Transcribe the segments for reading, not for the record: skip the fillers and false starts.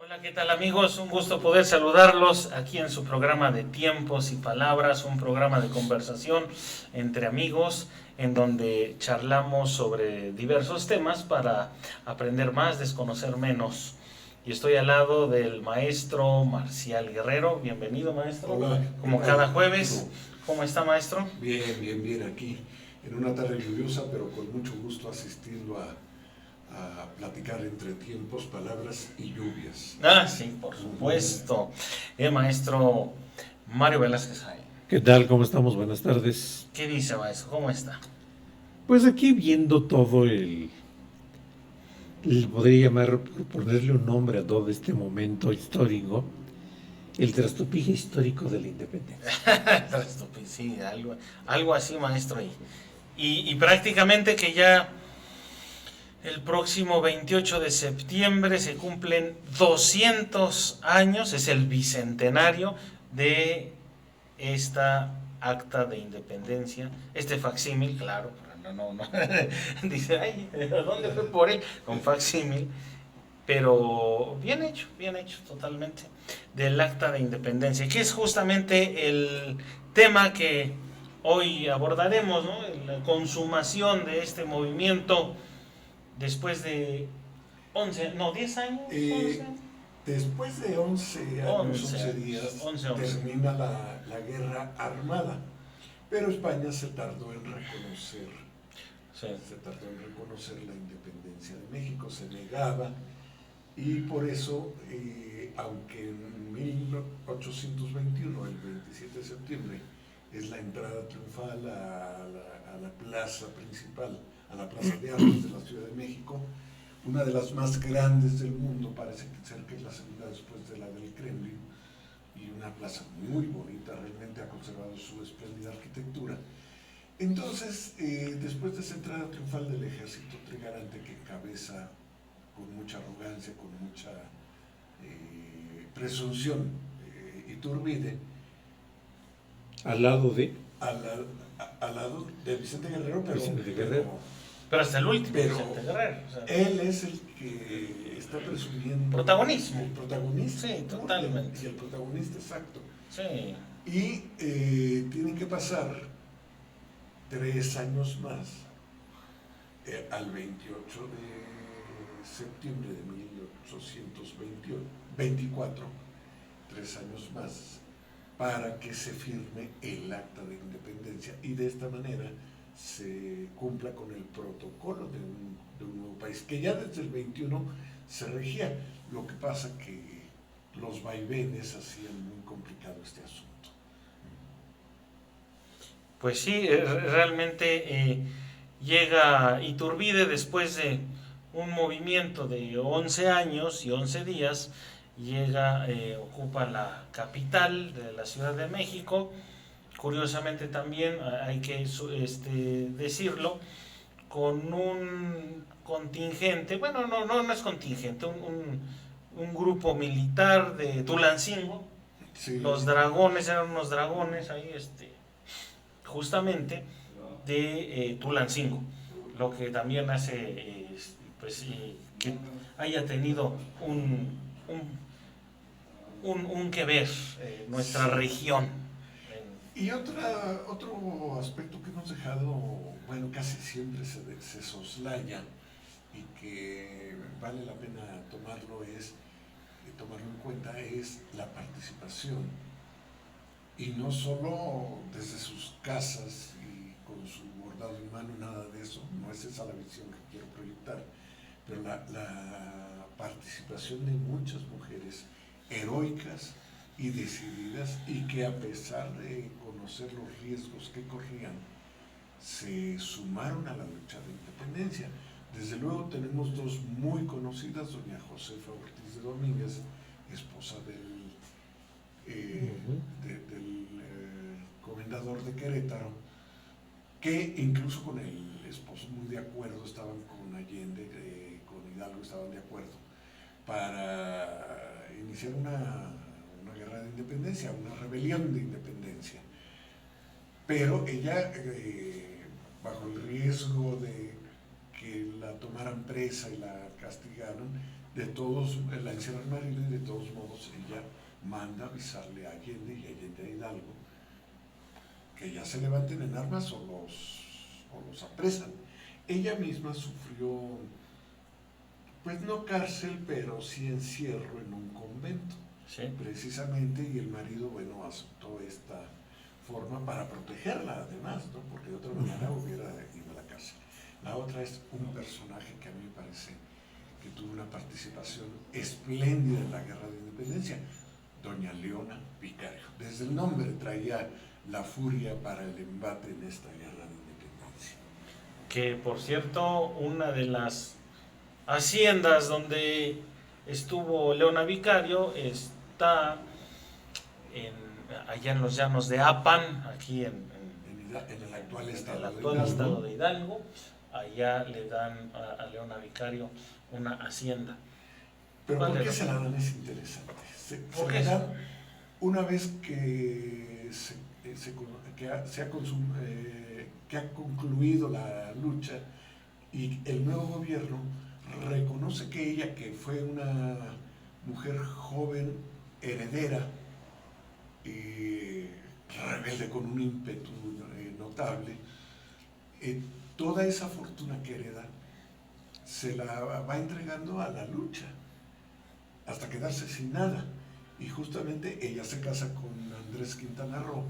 Hola, ¿qué tal amigos? Un gusto poder saludarlos aquí en su programa de Tiempos y Palabras, un programa de conversación entre amigos en donde charlamos sobre diversos temas para aprender más, desconocer menos. Y estoy al lado del maestro Marcial Guerrero. Bienvenido, maestro. Hola, ¿qué Como tal, cada jueves. Arturo? ¿Cómo está, maestro? Bien, aquí, en una tarde lluviosa, pero con mucho gusto asistiendo a platicar entre tiempos, palabras y lluvias. Ah, sí, por supuesto. El maestro Mario Velázquez Jaén. ¿Qué tal? ¿Cómo estamos? Buenas tardes. ¿Qué dice, maestro? ¿Cómo está? Pues aquí viendo todo podría llamar, ponerle un nombre a todo este momento histórico, el trastupije histórico de la independencia. Sí, algo así, maestro. Y prácticamente que ya el próximo 28 de septiembre se cumplen 200 años, es el bicentenario de esta acta de independencia, este facsímil, claro, no. Dice, ay, ¿dónde fue por él? Con facsímil, pero bien hecho totalmente, del acta de independencia, que es justamente el tema que hoy abordaremos, ¿no? La consumación de este movimiento después de 11, no, 10 años, 11. Después de 11 años, 11 días, 11. termina la guerra armada, pero España se tardó en reconocer. Sí. Se tardó en reconocer la independencia de México, se negaba, y por eso, aunque en 1821, el 27 de septiembre, es la entrada triunfal a la plaza principal, a la plaza de armas de la Ciudad de México, una de las más grandes del mundo, parece ser que es la segunda después de la del Kremlin, y una plaza muy bonita, realmente ha conservado su espléndida arquitectura. Entonces, después de esa entrada triunfal del ejército trigarante que encabeza con mucha arrogancia, con mucha presunción, Iturbide, Al lado de al lado de Vicente Guerrero, Vicente Guerrero. Pero hasta el último, pero Vicente Guerrero. O sea, él es el que está presumiendo protagonismo. el protagonista. Sí, totalmente. Y el protagonista exacto. Sí. Y tienen que pasar 3 años más, al 28 de septiembre de 1824, 3 años más, para que se firme el acta de independencia y de esta manera se cumpla con el protocolo de un nuevo país, que ya desde el 21 se regía. Lo que pasa que los vaivenes hacían muy complicado este asunto. Pues sí, realmente llega Iturbide después de un movimiento de 11 años y 11 días, llega, ocupa la capital de la Ciudad de México. Curiosamente también hay que decirlo, con un contingente, bueno, no es contingente, un grupo militar de Tulancingo. Sí. Los dragones eran unos dragones ahí, justamente de Tulancingo, lo que también hace pues, que haya tenido un que ver nuestra región. Y otro aspecto que hemos dejado, bueno, casi siempre se soslaya y que vale la pena tomarlo en cuenta, es la participación. Y no solo desde sus casas y con su bordado en mano, nada de eso, no es esa la visión que quiero proyectar, pero la participación de muchas mujeres heroicas y decididas, y que a pesar de conocer los riesgos que corrían, se sumaron a la lucha de independencia. Desde luego tenemos dos muy conocidas, doña Josefa Ortiz de Domínguez, esposa del comendador de Querétaro, que incluso con el esposo muy de acuerdo, estaban con Allende, con Hidalgo estaban de acuerdo para iniciar una guerra de independencia, una rebelión de independencia. Pero ella, bajo el riesgo de que la tomaran presa y la castigaran, De todos, la encierra el marido y de todos modos ella manda avisarle a Allende y Allende a Hidalgo que ya se levanten en armas o los apresan. Ella misma sufrió, pues no cárcel, pero sí encierro en un convento, Sí. precisamente, y el marido, bueno, aceptó esta forma para protegerla además, ¿no? Porque de otra manera hubiera ido a la cárcel. La otra es un personaje que a mí me parece que tuvo una participación espléndida en la Guerra de Independencia, doña Leona Vicario. Desde el nombre traía la furia para el embate en esta Guerra de Independencia. Que por cierto, una de las haciendas donde estuvo Leona Vicario está allá en los llanos de Apan, aquí en el actual el estado actual de Hidalgo. estado de Hidalgo. Allá le dan a Leona Vicario una hacienda. Pero Vale, ¿por qué no. se la dan? Es interesante. Se ¿Por la qué? dan una vez que que ha concluido la lucha y el nuevo gobierno reconoce que ella, que fue una mujer joven, heredera y rebelde con un ímpetu notable, toda esa fortuna que hereda se la va entregando a la lucha hasta quedarse sin nada. Y justamente ella se casa con Andrés Quintana Roo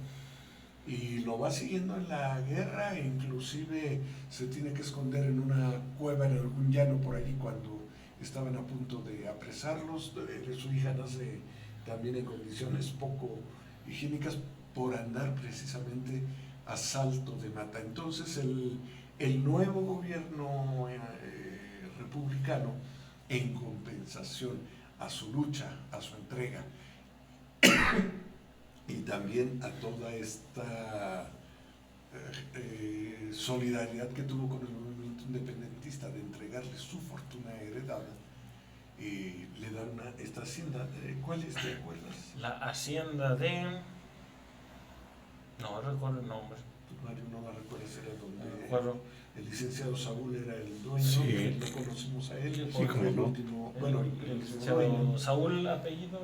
y lo va siguiendo en la guerra, e inclusive se tiene que esconder en una cueva en algún llano por allí cuando estaban a punto de apresarlos. Su hija nace también en condiciones poco higiénicas por andar precisamente a salto de mata. Entonces el nuevo gobierno republicano, en compensación a su lucha, a su entrega y también a toda esta solidaridad que tuvo con el movimiento independentista de entregarle su fortuna heredada, le dan esta hacienda. ¿Cuál es? ¿Te acuerdas? La hacienda de... No recuerdo el nombre. Tu Mario no la recuerdas, era No donde recuerdo. el licenciado Saúl era el dueño, Sí. lo conocimos a él, Sí, fue cómo el no. último, bueno, El el licenciado dueño. Saúl, apellido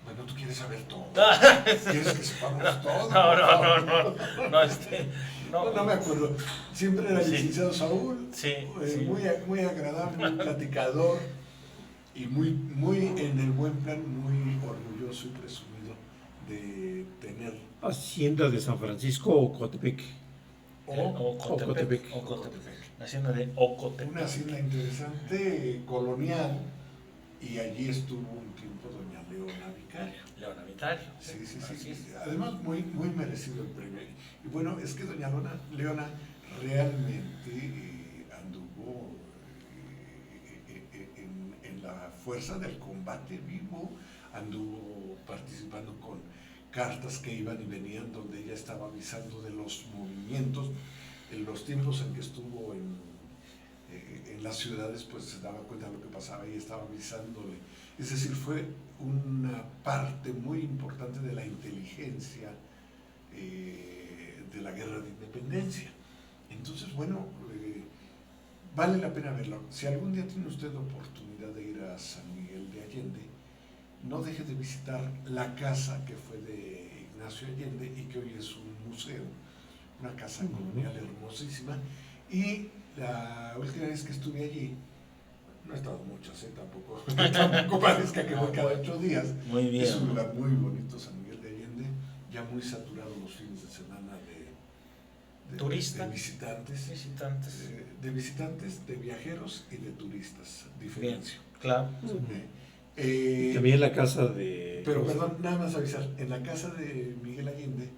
Bueno, tú quieres saber todo. Ah, ¿Quieres que sepamos todo? no, No me acuerdo. Siempre era el Sí. licenciado Saúl, Sí, sí. muy agradable, muy platicador y muy en el buen plan, muy orgulloso y presumido de tener Hacienda de San Francisco o Cotepec. Ocotepec. La hacienda de Ocotepec. una hacienda interesante, colonial, y allí estuvo un tiempo doña Leona Vicario. Leona Vicario. Sí. Así es. Además, muy merecido el premio. Y bueno, es que doña Leona realmente anduvo en la fuerza del combate vivo, anduvo participando con cartas que iban y venían donde ella estaba avisando de los movimientos. En los tiempos en que estuvo en las ciudades, pues se daba cuenta de lo que pasaba y estaba avisándole. Es decir, fue una parte muy importante de la inteligencia de la Guerra de Independencia. Entonces, bueno, vale la pena verlo. Si algún día tiene usted la oportunidad de ir a San Miguel de Allende, no deje de visitar la casa que fue de Ignacio Allende y que hoy es un museo, una casa colonial hermosísima. Y la última vez que estuve allí, no he estado muchas, tampoco parezca que voy cada 8 días. Muy bien. Es un lugar muy bonito, San Miguel de Allende, ya muy saturado los fines de semana ¿Turista? de visitantes. Visitantes. De visitantes, de viajeros y de turistas, diferencio. Claro. Y también la casa de... Pero perdón, nada más avisar, en la casa de Miguel Allende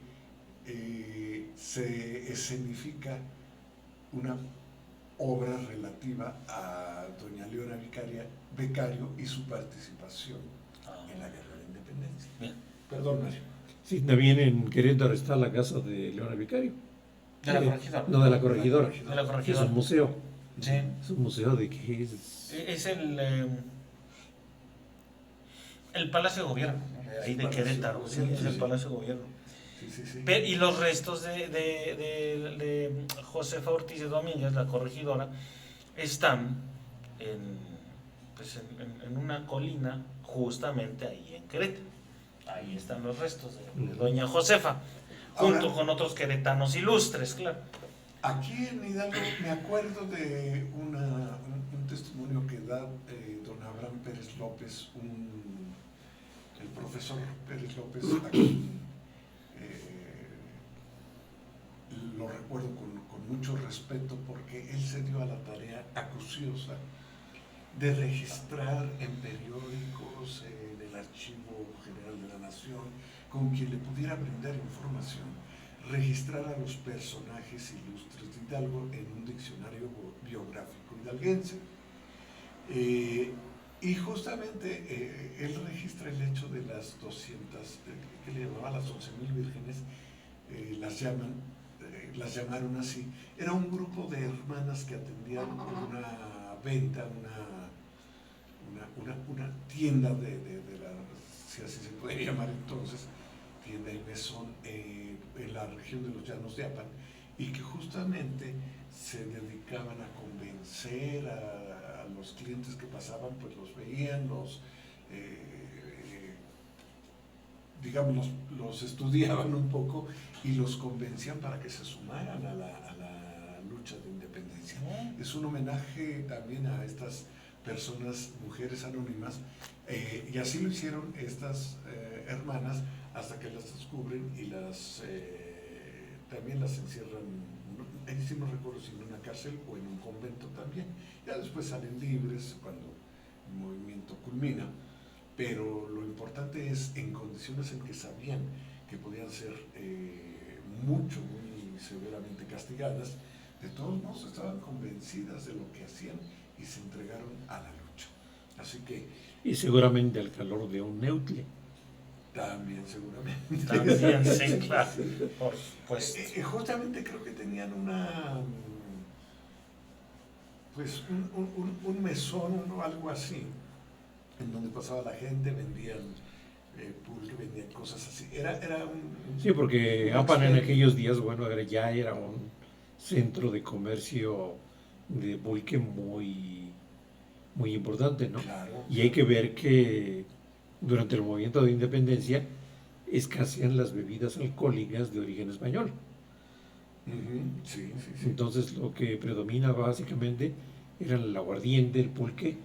se escenifica una obra relativa a doña Leona Vicario y su participación en la Guerra de Independencia. Bien. Perdón, Mario. Sí, también en Querétaro está la casa de Leona Vicario. De la corregidora. No, de la corregidora. De la Que es corregidora. un museo. Sí. Es un museo de que es... Es el Palacio de Gobierno, ahí de Querétaro. Sí, es el Palacio de Gobierno. Sí. Y los restos de Josefa Ortiz de Domínguez, la corregidora, están pues en una colina justamente ahí en Querétaro. Ahí están los restos de doña Josefa, junto Ahora, con otros queretanos ilustres, claro. aquí en Hidalgo me acuerdo de un testimonio que da don Abraham Pérez López, el profesor Pérez López, a quien lo recuerdo con mucho respeto porque él se dio a la tarea acuciosa de registrar en periódicos, en el Archivo General de la Nación, con quien le pudiera brindar información, registrar a los personajes ilustres de Hidalgo en un diccionario biográfico hidalguense. Y justamente él registra el hecho de las 200, que le llamaba las 11,000 vírgenes, las llamaron así. Era un grupo de hermanas que atendían una venta, una tienda si así se puede llamar entonces, tienda y mesón en la región de los Llanos de Apan, y que justamente se dedicaban a convencer a los clientes que pasaban, pues los veían, digamos, los estudiaban un poco y los convencían para que se sumaran a la lucha de independencia. Es un homenaje también a estas personas, mujeres anónimas, y así lo hicieron estas hermanas hasta que las descubren y también las encierran, ahí sí no recuerdo si en una cárcel o en un convento también. Ya después salen libres cuando el movimiento culmina, pero lo importante es en condiciones en que sabían que podían ser muy severamente castigadas, de todos modos estaban convencidas de lo que hacían y se entregaron a la lucha. Así que... Y seguramente al calor de un neutle. También, seguramente. También, sí, claro. Por supuesto. Justamente creo que tenían un mesón o algo así, en donde pasaba la gente, vendían pulque, vendían cosas así. Sí, porque Apan en aquellos días, bueno, ya era un centro de comercio de pulque muy importante, ¿no? Claro. Y hay que ver que durante el movimiento de independencia escasean las bebidas alcohólicas de origen español. Sí. Entonces lo que predomina básicamente era el aguardiente, el pulque,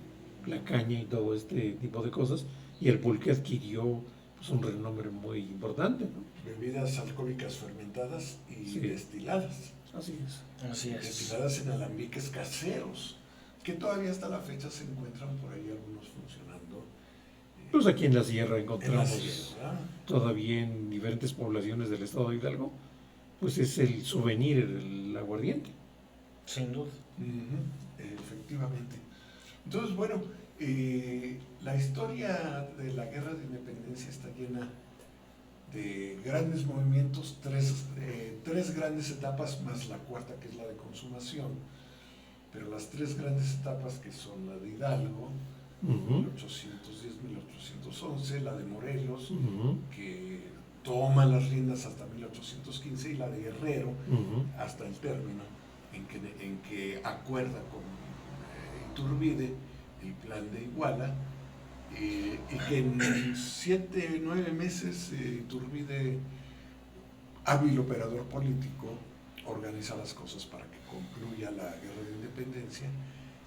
la caña y todo este tipo de cosas, y el pulque adquirió pues, un renombre muy importante, ¿no? Bebidas alcohólicas fermentadas y destiladas. Así es. Destiladas en alambiques caseros, que todavía hasta la fecha se encuentran por ahí algunos funcionando. Pues aquí en la sierra encontramos sierra, todavía en diferentes poblaciones del estado de Hidalgo, pues es el souvenir, el aguardiente. Sin duda. Efectivamente. Entonces, bueno, la historia de la guerra de independencia está llena de grandes movimientos, tres grandes etapas más la cuarta, que es la de consumación, pero las tres grandes etapas, que son la de Hidalgo, 1810-1811, la de Morelos, que toma las riendas hasta 1815, y la de Guerrero, hasta el término en que acuerda con Iturbide el plan de Iguala, y que en 7-9 meses Iturbide, hábil operador político, organiza las cosas para que concluya la guerra de independencia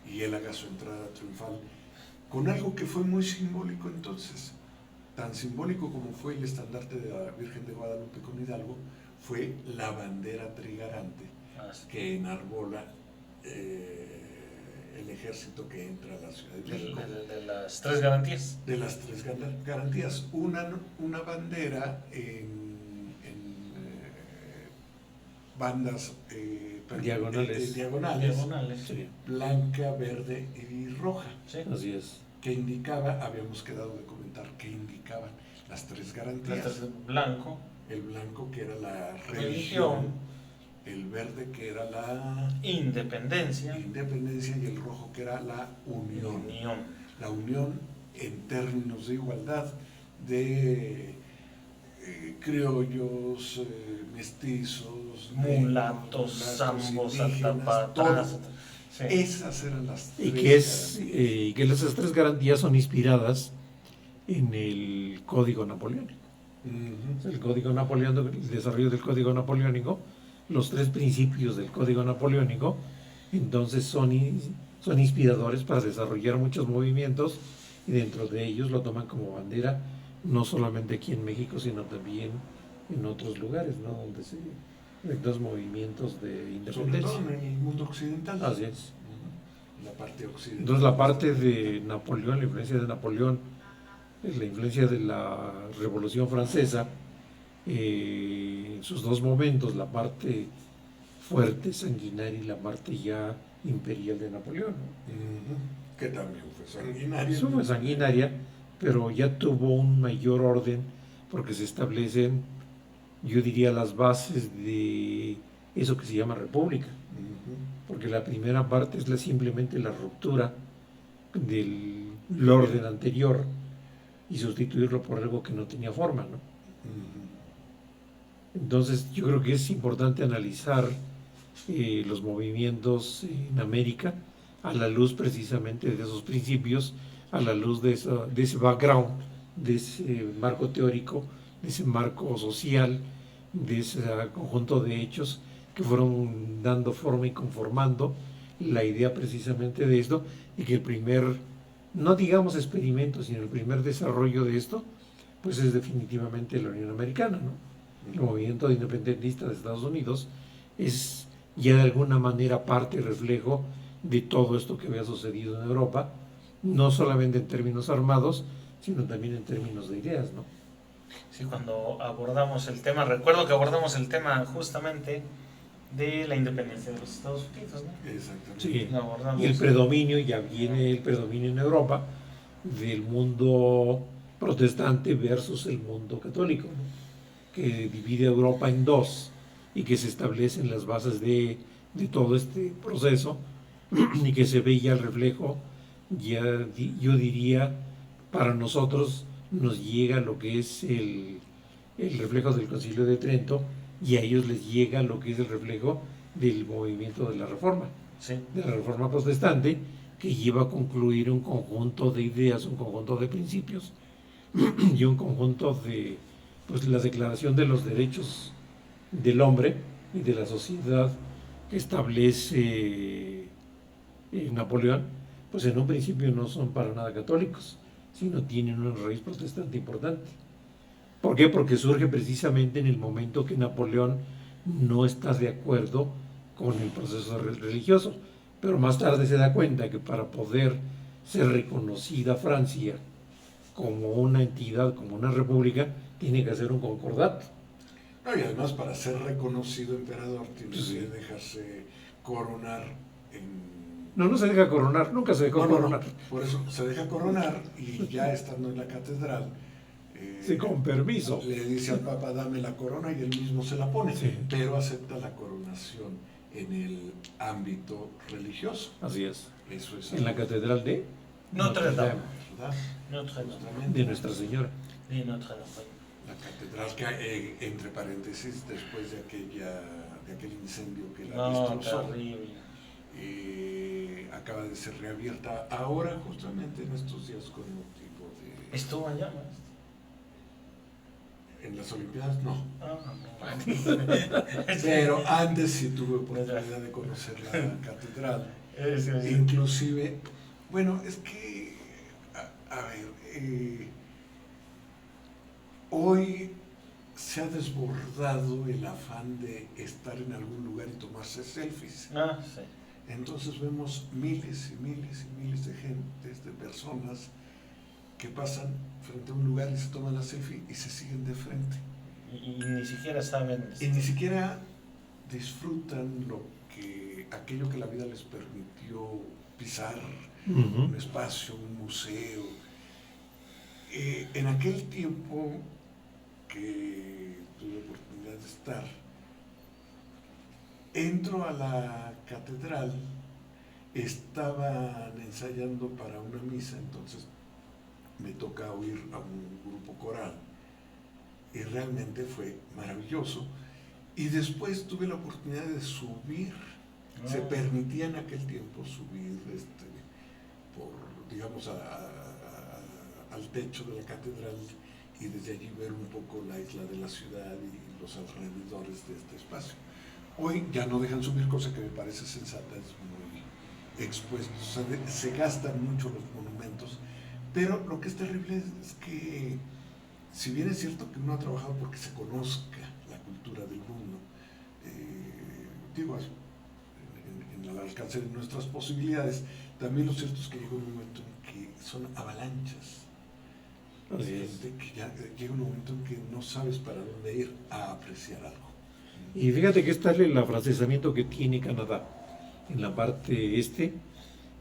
y él haga su entrada triunfal con algo que fue muy simbólico entonces. Tan simbólico como fue el estandarte de la Virgen de Guadalupe con Hidalgo, fue la bandera trigarante que enarbola el ejército que entra a la Ciudad de México. De las tres garantías. De las tres garantías. Una bandera en bandas diagonales, Sí. blanca, verde y roja. Sí. Así es. Que indicaba, habíamos quedado de comentar, que indicaban las tres garantías. Blanco. El blanco, que era la religión, el verde, que era la independencia, y el rojo, que era la unión. La unión en términos de igualdad de criollos, mestizos, mulatos, zambos, atapatas. Sí. Esas eran las Y tres que esas tres garantías son inspiradas en el Código Napoleónico. Ujú. El Código Napoleónico, el desarrollo del Código Napoleónico, los tres principios del Código Napoleónico, entonces son inspiradores para desarrollar muchos movimientos y dentro de ellos lo toman como bandera, no solamente aquí en México, sino también en otros lugares, ¿no? Donde se ven dos movimientos de Sobre independencia. todo en el mundo occidental. Así es. Ujú. La parte occidental. Entonces la parte de Napoleón, la influencia de Napoleón, la influencia de la Revolución Francesa, en sus dos momentos, la parte fuerte, sanguinaria y la parte ya imperial de Napoleón, ¿no? Ujú. Que también fue sanguinaria. Eso fue sanguinaria, pero ya tuvo un mayor orden porque se establecen, yo diría, las bases de eso que se llama república. Ujú. Porque la primera parte es simplemente la ruptura del orden anterior y sustituirlo por algo que no tenía forma, ¿no? Ujú. Entonces yo creo que es importante analizar los movimientos en América a la luz precisamente de esos principios, a la luz de ese background, de ese marco teórico, de ese marco social, de ese conjunto de hechos que fueron dando forma y conformando la idea precisamente de esto, y que el primer, no digamos experimento, sino el primer desarrollo de esto, pues es definitivamente la Unión Americana, ¿no? El movimiento independentista de Estados Unidos es ya de alguna manera parte y reflejo de todo esto que había sucedido en Europa, no solamente en términos armados, sino también en términos de ideas, ¿no? Sí, cuando abordamos el tema, recuerdo que abordamos el tema justamente de la independencia de los Estados Unidos, ¿no? Exactamente. Sí. Lo abordamos. Y el predominio, ya viene el predominio en Europa del mundo protestante versus el mundo católico, ¿no? Que divide Europa en dos y que se establecen las bases de todo este proceso y que se ve ya el reflejo, ya yo diría, para nosotros nos llega lo que es el reflejo del Concilio de Trento y a ellos les llega lo que es el reflejo del movimiento de la Reforma, Sí. de la Reforma protestante, que lleva a concluir un conjunto de ideas, un conjunto de principios y un conjunto de, pues, la Declaración de los Derechos del Hombre y de la Sociedad que establece Napoleón, pues en un principio no son para nada católicos, sino tienen una raíz protestante importante. ¿Por qué? Porque surge precisamente en el momento que Napoleón no está de acuerdo con el proceso religioso, pero más tarde se da cuenta que para poder ser reconocida Francia como una entidad, como una república, tiene que hacer un concordato. No, y además para ser reconocido emperador tiene Sí. que dejarse coronar en... No se deja coronar, nunca se dejó No, coronar. por eso se deja coronar y ya estando en la catedral, Sí, con permiso. le dice al Papa, dame la corona, y él mismo se la pone, Sí. pero acepta la coronación en el ámbito religioso. Así es. Eso es En la algo, catedral de Notre Dame. ¿verdad? Notre Dame. Justamente. de Nuestra Señora. De Notre Dame. La catedral que, entre paréntesis, después de aquel incendio que la No, destrozó, terrible. acaba de ser reabierta ahora, justamente en estos días, con motivo de... ¿Estuvo allá, maestro? En las Olimpiadas no, Ah, pero antes sí tuve oportunidad de conocer la catedral. no. Inclusive, bueno, es que, a ver, hoy se ha desbordado el afán de estar en algún lugar y tomarse selfies. Ah, sí. Entonces vemos miles y miles y miles de gentes, de personas que pasan frente a un lugar y se toman la selfie y se siguen de frente. Y ni siquiera saben. Y ni siquiera disfrutan aquello que la vida les permitió pisar, un espacio, un museo. En aquel tiempo que tuve oportunidad de estar, entro a la catedral, estaban ensayando para una misa, entonces me toca oír a un grupo coral y realmente fue maravilloso. Y después tuve la oportunidad de subir Se permitía en aquel tiempo subir por, digamos, al techo de la catedral y desde allí ver un poco la isla de la ciudad y los alrededores de este espacio. Hoy ya no dejan subir, cosa que me parece sensata, es muy expuesto, o sea, se gastan mucho los monumentos, pero lo que es terrible es que, si bien es cierto que uno ha trabajado porque se conozca la cultura del mundo, digo, en el alcance de nuestras posibilidades, también lo cierto es que llega un momento en que son avalanchas. Así es. Que ya llega un momento en que no sabes para dónde ir a apreciar algo. Y fíjate que está el afrancesamiento que tiene Canadá en la parte este,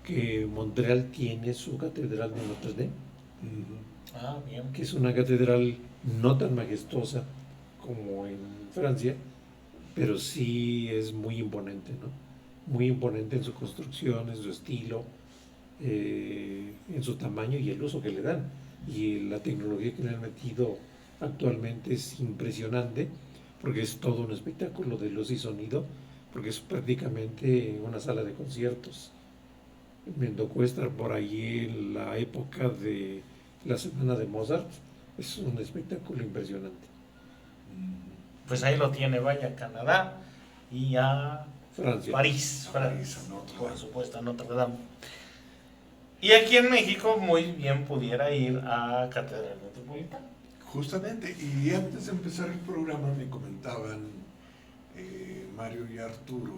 que Montreal tiene su catedral de Notre Dame, Bien. que es una catedral no tan majestuosa como en Francia, pero sí es muy imponente, ¿no? Muy imponente en su construcción, en su estilo, en su tamaño y el uso que le dan. Y la tecnología que le han metido actualmente es impresionante, porque es todo un espectáculo de luz y sonido, porque es prácticamente una sala de conciertos. Me tocó estar por ahí en la época de la semana de Mozart. Es un espectáculo impresionante. Pues ahí lo tiene, vaya, Canadá y a Francia. París, París, a Notre Dame. por supuesto, a Notre Dame. Y aquí en México muy bien pudiera ir a Catedral Metropolitana. Justamente, y antes de empezar el programa me comentaban Mario y Arturo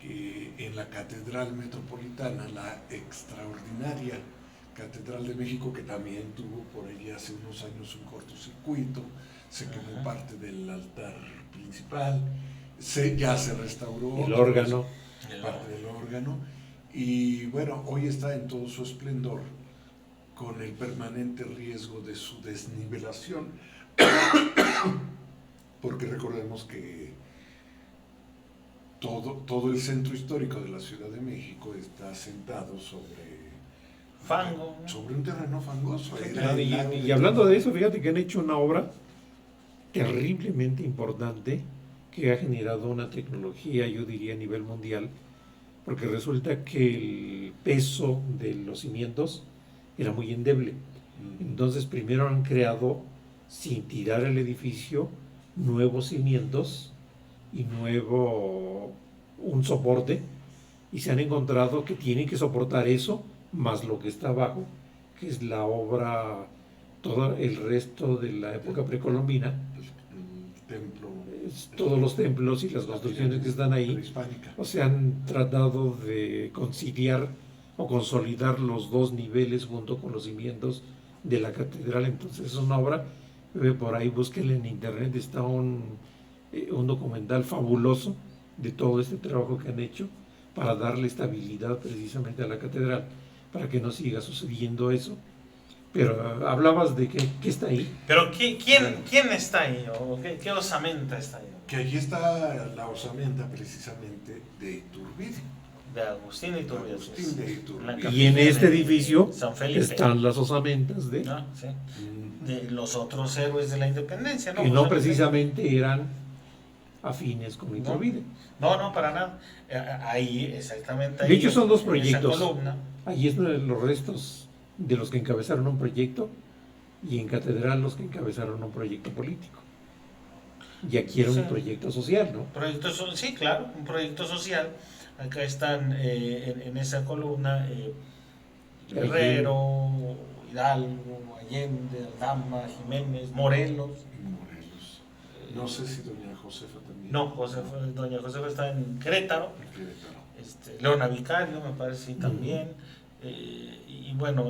que en la Catedral Metropolitana, la extraordinaria Catedral de México, que también tuvo por allí hace unos años un cortocircuito, se quemó parte del altar principal, ya se restauró El órgano. parte del órgano, y bueno, hoy está en todo su esplendor, con el permanente riesgo de su desnivelación, porque recordemos que todo el centro histórico de la Ciudad de México está asentado Fango, ¿no? sobre un terreno fangoso. Y hablando de eso, fíjate que han hecho una obra terriblemente importante que ha generado una tecnología, yo diría, a nivel mundial, porque resulta que el peso de los cimientos era muy endeble. Entonces primero han creado, sin tirar el edificio, nuevos cimientos y un soporte, y se han encontrado que tienen que soportar eso más lo que está abajo, que es la obra, todo el resto de la época precolombina, El templo, todos los templos y las construcciones que están ahí. prehispánica. O sea, han tratado de conciliar o consolidar los dos niveles junto con los cimientos de la catedral. Entonces es una obra, por ahí búsquenle en internet, está un documental fabuloso de todo este trabajo que han hecho para darle estabilidad precisamente a la catedral, para que no siga sucediendo eso. Pero hablabas de qué está ahí. Pero ¿quién está ahí? ¿O qué osamenta está ahí? Que allí está la osamenta precisamente de Iturbide. De Agustín Iturbide. Agustín de Iturbide. Y en este edificio San Felipe están las osamentas de ¿no? Sí. De los otros héroes de la independencia, ¿no? que no José precisamente eran afines con Iturbide. No, para nada. Ahí, exactamente ahí. De hecho, son dos en proyectos. esa columna. Allí están los restos de los que encabezaron un proyecto, y en Catedral los que encabezaron un proyecto político. Y aquí era un proyecto social, ¿no? Sí, claro, un proyecto social. Acá están en esa columna Guerrero, Hidalgo, Allende, Aldama, Jiménez, Morelos. No sé si doña Josefa también. No, doña Josefa está en Querétaro. En Querétaro. Leona Vicario, me parece, sí, también. Y bueno,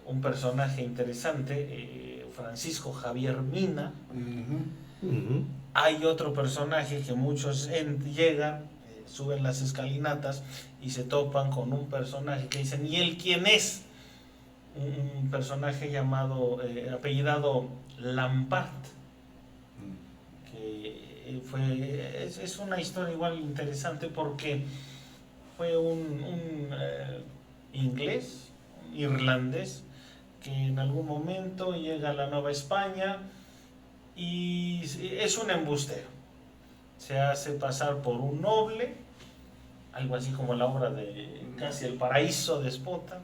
un personaje interesante, Francisco Javier Mina. Hay otro personaje que muchos llegan, suben las escalinatas y se topan con un personaje que dicen, ¿y él quién es? Un personaje llamado, apellidado Lampart, que es una historia igual interesante porque fue un inglés, un irlandés, que en algún momento llega a la Nueva España y es un embustero. Se hace pasar por un noble algo así como la obra de Casi el paraíso despota,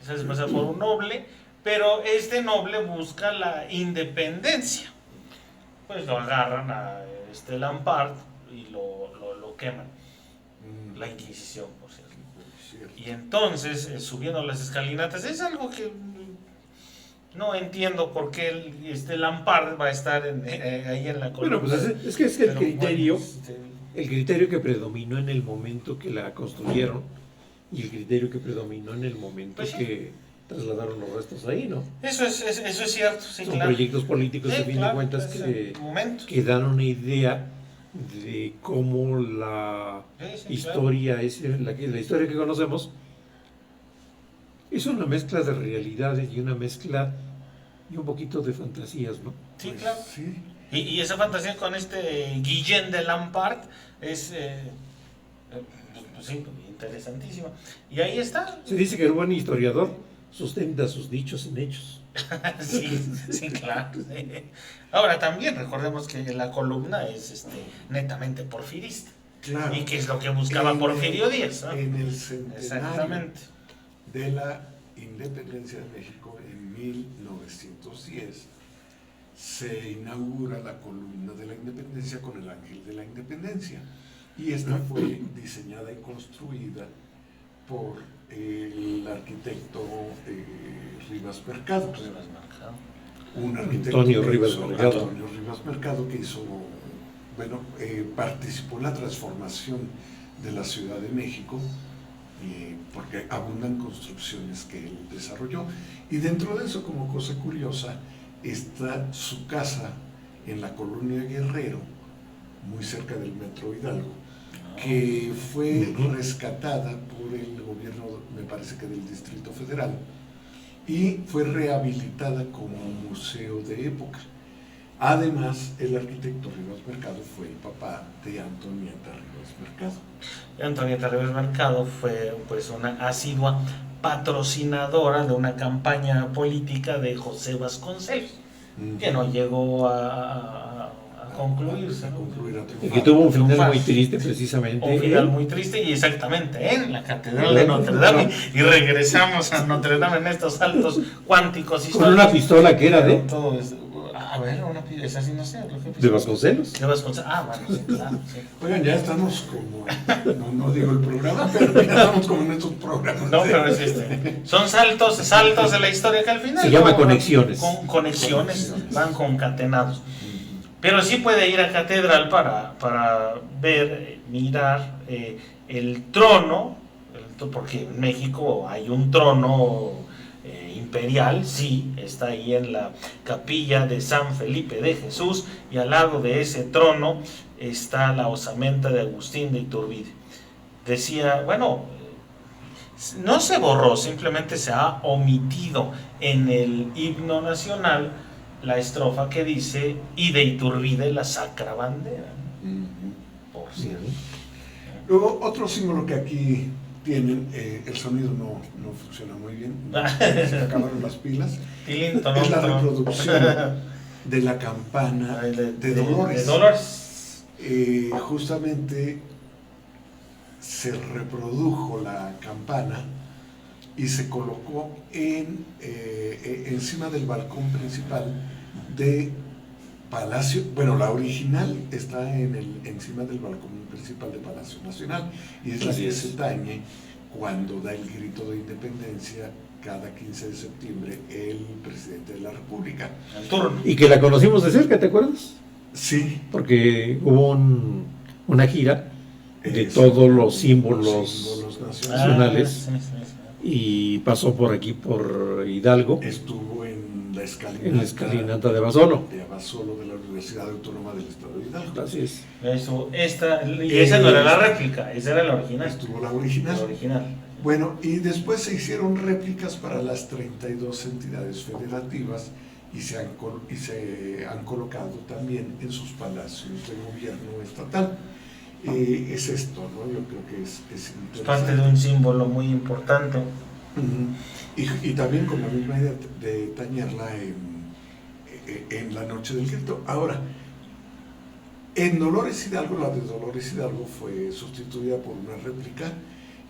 se hace pasar por un noble, pero este noble busca la independencia. Pues lo agarran a Lampard y lo queman. La Inquisición, por cierto. Y entonces, subiendo las escalinatas, es algo que no entiendo por qué Lampard va a estar ahí en la columna. Bueno, pues es que el Pero, criterio, bueno, el criterio que predominó en el momento que la construyeron y el criterio que predominó en el momento Pues sí. que trasladaron los restos ahí, ¿no? eso es cierto, sí, Son claro. proyectos políticos, Sí, a fin claro, de cuentas, es que, el momento. que dan una idea de cómo la Sí, historia la historia que conocemos es una mezcla de realidades y una mezcla y un poquito de fantasías, ¿no? Sí, Pues, claro. sí. Y esa fantasía con Guillén de Lampard es pues sí, interesantísima. Y ahí está. Se dice que el buen historiador sustenta sus dichos en hechos. Sí, claro. Sí. Ahora también recordemos que la columna es netamente porfirista. Claro. Y que es lo que buscaba Porfirio Díaz, ¿no? En el centenario Exactamente. de la independencia de México en 1910 se inaugura la columna de la independencia con el ángel de la independencia, y esta fue diseñada y construida por el arquitecto Rivas Mercado, un arquitecto Antonio Rivas Mercado. Antonio Rivas Mercado, que hizo, participó en la transformación de la Ciudad de México, porque abundan construcciones que él desarrolló. Y dentro de eso, como cosa curiosa, está su casa en la colonia Guerrero, muy cerca del Metro Hidalgo, que fue rescatada por el gobierno, me parece que del Distrito Federal, y fue rehabilitada como museo de época. Además, el arquitecto Rivas Mercado fue el papá de Antonieta Rivas Mercado. Antonieta Rivas Mercado fue pues una asidua patrocinadora de una campaña política de José Vasconcelos, que no llegó a concluirse, ¿no? Y que tuvo un final muy triste, precisamente. Un final muy triste, y exactamente en la Catedral de Notre Dame. Y regresamos a Notre Dame en estos saltos cuánticos históricos. Con una pistola que era de... Todo a ver, esa sí no sé. ¿De Vasconcelos? De Vasconcelos. Bueno, sí, claro. Sí. Oigan, ya estamos como, no digo el programa, pero ya estamos como en estos programas. No, pero es son saltos de la historia que al final... Se llama conexiones. Conexiones, van concatenados. Pero sí puede ir a catedral para ver, mirar el trono, porque en México hay un trono imperial, sí, está ahí en la capilla de San Felipe de Jesús, y al lado de ese trono está la osamenta de Agustín de Iturbide. Decía, bueno, no se borró, simplemente se ha omitido en el himno nacional la estrofa que dice: y de Iturbide la sacra bandera. Por cierto. Luego, otro símbolo que aquí tienen, el sonido no funciona muy bien, se acabaron las pilas, es la reproducción de la campana de Dolores. De Dolores. Justamente se reprodujo la campana y se colocó encima del balcón principal de Palacio. Bueno, la original está encima del balcón principal de Palacio Nacional, y es la que se tañe cuando da el grito de independencia cada 15 de septiembre el presidente de la República. El turno. Y que la conocimos de cerca, ¿te acuerdas? Sí. Porque hubo una gira de todos los símbolos nacionales. Sí. Y pasó por aquí, por Hidalgo. Estuvo en la escalinata de Basolo. De Basolo, de la Universidad Autónoma del Estado de Hidalgo. Así es. Esa no era la réplica, esa era la original. Estuvo la original. La original. Bueno, y después se hicieron réplicas para las 32 entidades federativas y se han colocado también en sus palacios de gobierno estatal. Es esto, ¿no? Yo creo que es interesante. Es parte de un símbolo muy importante. Y también con la misma idea de tañerla en la noche del grito. Ahora, En Dolores Hidalgo, la de Dolores Hidalgo fue sustituida por una réplica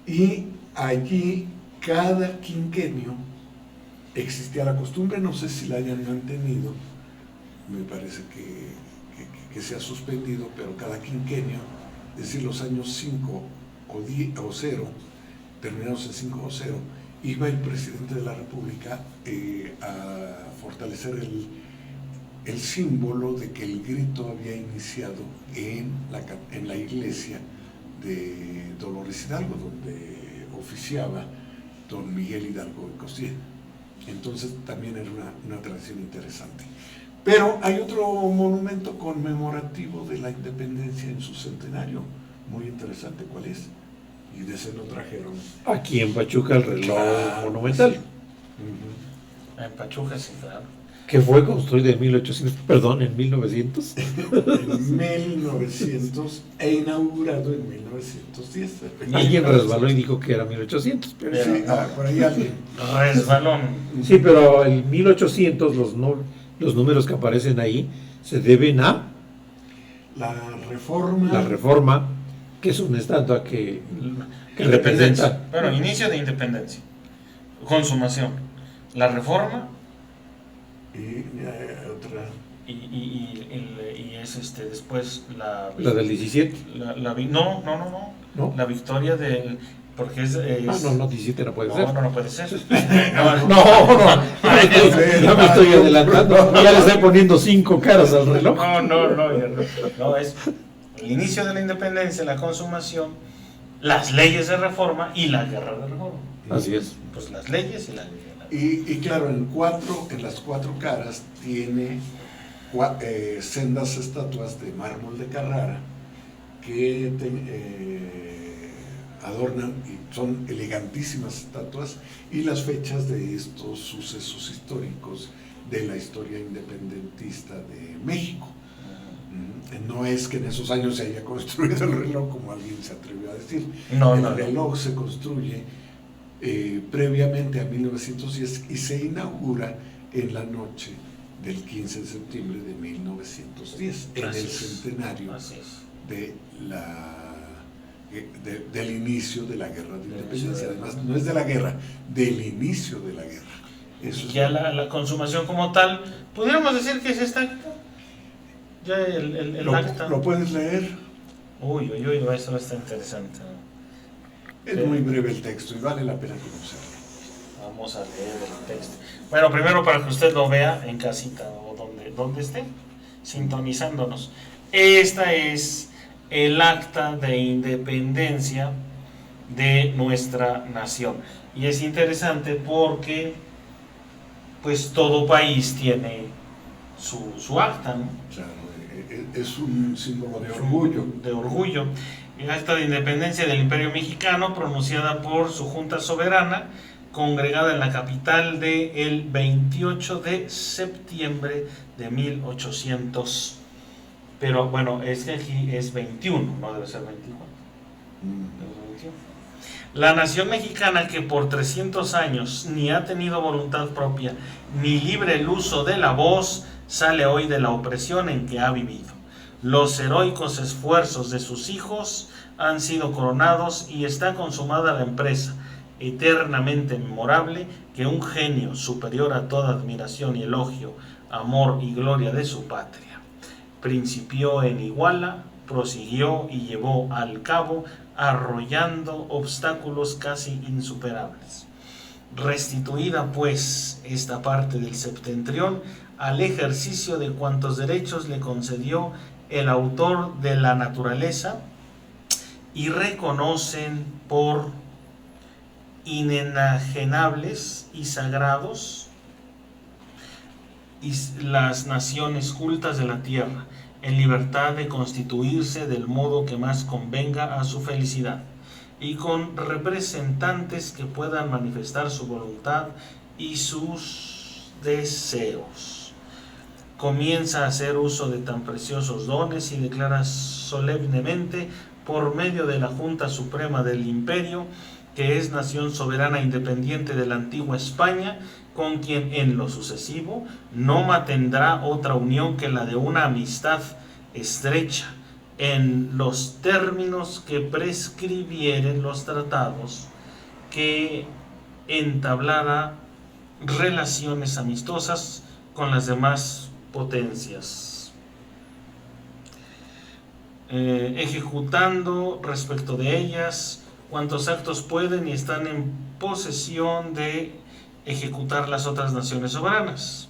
y allí cada quinquenio existía la costumbre, no sé si la hayan mantenido, me parece que se ha suspendido, pero cada quinquenio, es decir, los años 5 o 0, terminados en 5 o 0, iba el presidente de la República a fortalecer el símbolo de que el grito había iniciado en la iglesia de Dolores Hidalgo, donde oficiaba don Miguel Hidalgo de Costier. Entonces también era una tradición interesante. Pero hay otro monumento conmemorativo de la independencia en su centenario, muy interesante. ¿Cuál es? Y de ese lo trajeron. Aquí en Pachuca el reloj monumental. Sí. Uh-huh. En Pachuca, sí, claro. Que fue construido en 1900. En 1900 e inaugurado en 1910. Alguien resbaló y dijo que era 1800. Pero Sí, por ahí alguien. Resbalón. Sí, pero el 1800, los números que aparecen ahí se deben a La Reforma. la Reforma, que es una estatua que Independencia. representa. Bueno, inicio de independencia. Consumación. La Reforma. Y otra. Y es después la La del 17. no. ¿No? La victoria de. Porque es. No, 17 no puede ser. No puede ser. No, ya me estoy adelantando. Ya le estoy poniendo 5 caras al reloj. No, es el inicio de la independencia, la consumación, las leyes de reforma y la guerra de reforma. Así es. Pues las leyes y la guerra. Y claro, en las 4 caras tiene sendas estatuas de mármol de Carrara que adornan y son elegantísimas estatuas, y las fechas de estos sucesos históricos de la historia independentista de México. No es que en esos años se haya construido el reloj, como alguien se atrevió a decir. El reloj se construye previamente a 1910 y se inaugura en la noche del 15 de septiembre de 1910, en el centenario del inicio de la guerra de independencia. Además, no es de la guerra, del inicio de la guerra. Eso ya la consumación como tal, pudiéramos decir que es esta acta. Ya el acta. ¿Lo puedes leer? Uy, eso está interesante. Es muy breve el texto y vale la pena conocerlo. Vamos a leer el texto. Bueno, primero para que usted lo vea en casita o donde esté, sintonizándonos. Esta es el acta de independencia de nuestra nación. Y es interesante porque pues todo país tiene su acta, ¿no? Claro, es un símbolo de orgullo. De orgullo. El acta de independencia del Imperio Mexicano, pronunciada por su Junta Soberana, congregada en la capital el 28 de septiembre de 1800. Pero bueno, es que aquí es 21, no debe ser 24. La nación mexicana, que por 300 años ni ha tenido voluntad propia, ni libre el uso de la voz, sale hoy de la opresión en que ha vivido. Los heroicos esfuerzos de sus hijos han sido coronados y está consumada la empresa, eternamente memorable, que un genio superior a toda admiración y elogio, amor y gloria de su patria, principió en Iguala, prosiguió y llevó al cabo, arrollando obstáculos casi insuperables. Restituida pues esta parte del septentrión al ejercicio de cuantos derechos le concedió el autor de la naturaleza, y reconocen por inenajenables y sagrados y las naciones cultas de la tierra, en libertad de constituirse del modo que más convenga a su felicidad, y con representantes que puedan manifestar su voluntad y sus deseos. Comienza a hacer uso de tan preciosos dones y declara solemnemente, por medio de la Junta Suprema del Imperio, que es nación soberana independiente de la antigua España, con quien en lo sucesivo no mantendrá otra unión que la de una amistad estrecha en los términos que prescribieren los tratados, que entablara relaciones amistosas con las demás potencias, ejecutando respecto de ellas cuantos actos pueden y están en posesión de ejecutar las otras naciones soberanas,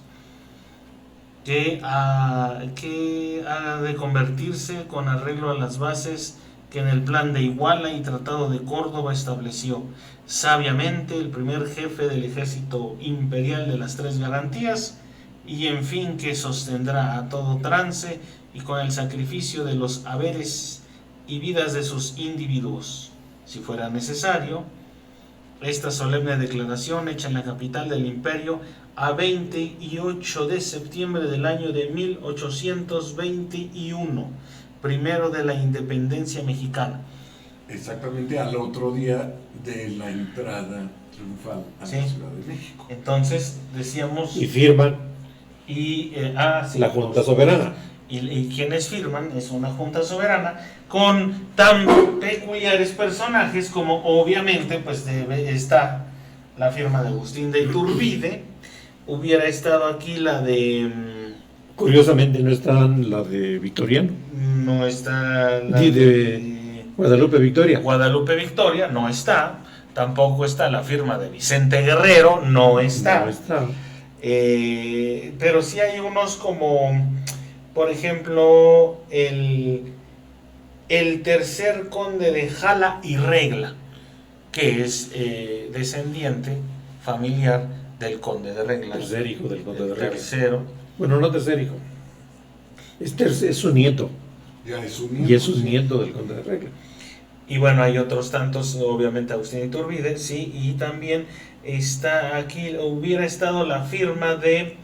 que ha de convertirse con arreglo a las bases que en el plan de Iguala y Tratado de Córdoba estableció sabiamente el primer jefe del ejército imperial de las tres garantías, y en fin que sostendrá a todo trance y con el sacrificio de los haberes y vidas de sus individuos, si fuera necesario, esta solemne declaración hecha en la capital del imperio a 28 de septiembre del año de 1821, primero de la independencia mexicana. Exactamente al otro día de la entrada triunfal a la Ciudad de México. Entonces, decíamos... Y firman sí, la Junta Soberana. Y quienes firman es una Junta Soberana con tan peculiares personajes como obviamente pues está la firma de Agustín de Iturbide, hubiera estado aquí la de... Curiosamente no está la de Victoriano. No está la de Guadalupe Victoria. Guadalupe Victoria, no está. Tampoco está la firma de Vicente Guerrero, no está. No está. Pero sí hay unos como, por ejemplo, el tercer conde de Jala y Regla, que es descendiente familiar del conde de Regla. Tercer hijo del conde de Regla. Tercero. Bueno, no tercer hijo. Es su nieto. Ya es un nieto. Y es un nieto del conde de Regla. Y bueno, hay otros tantos, obviamente Agustín de Iturbide, sí, y también está aquí, hubiera estado la firma de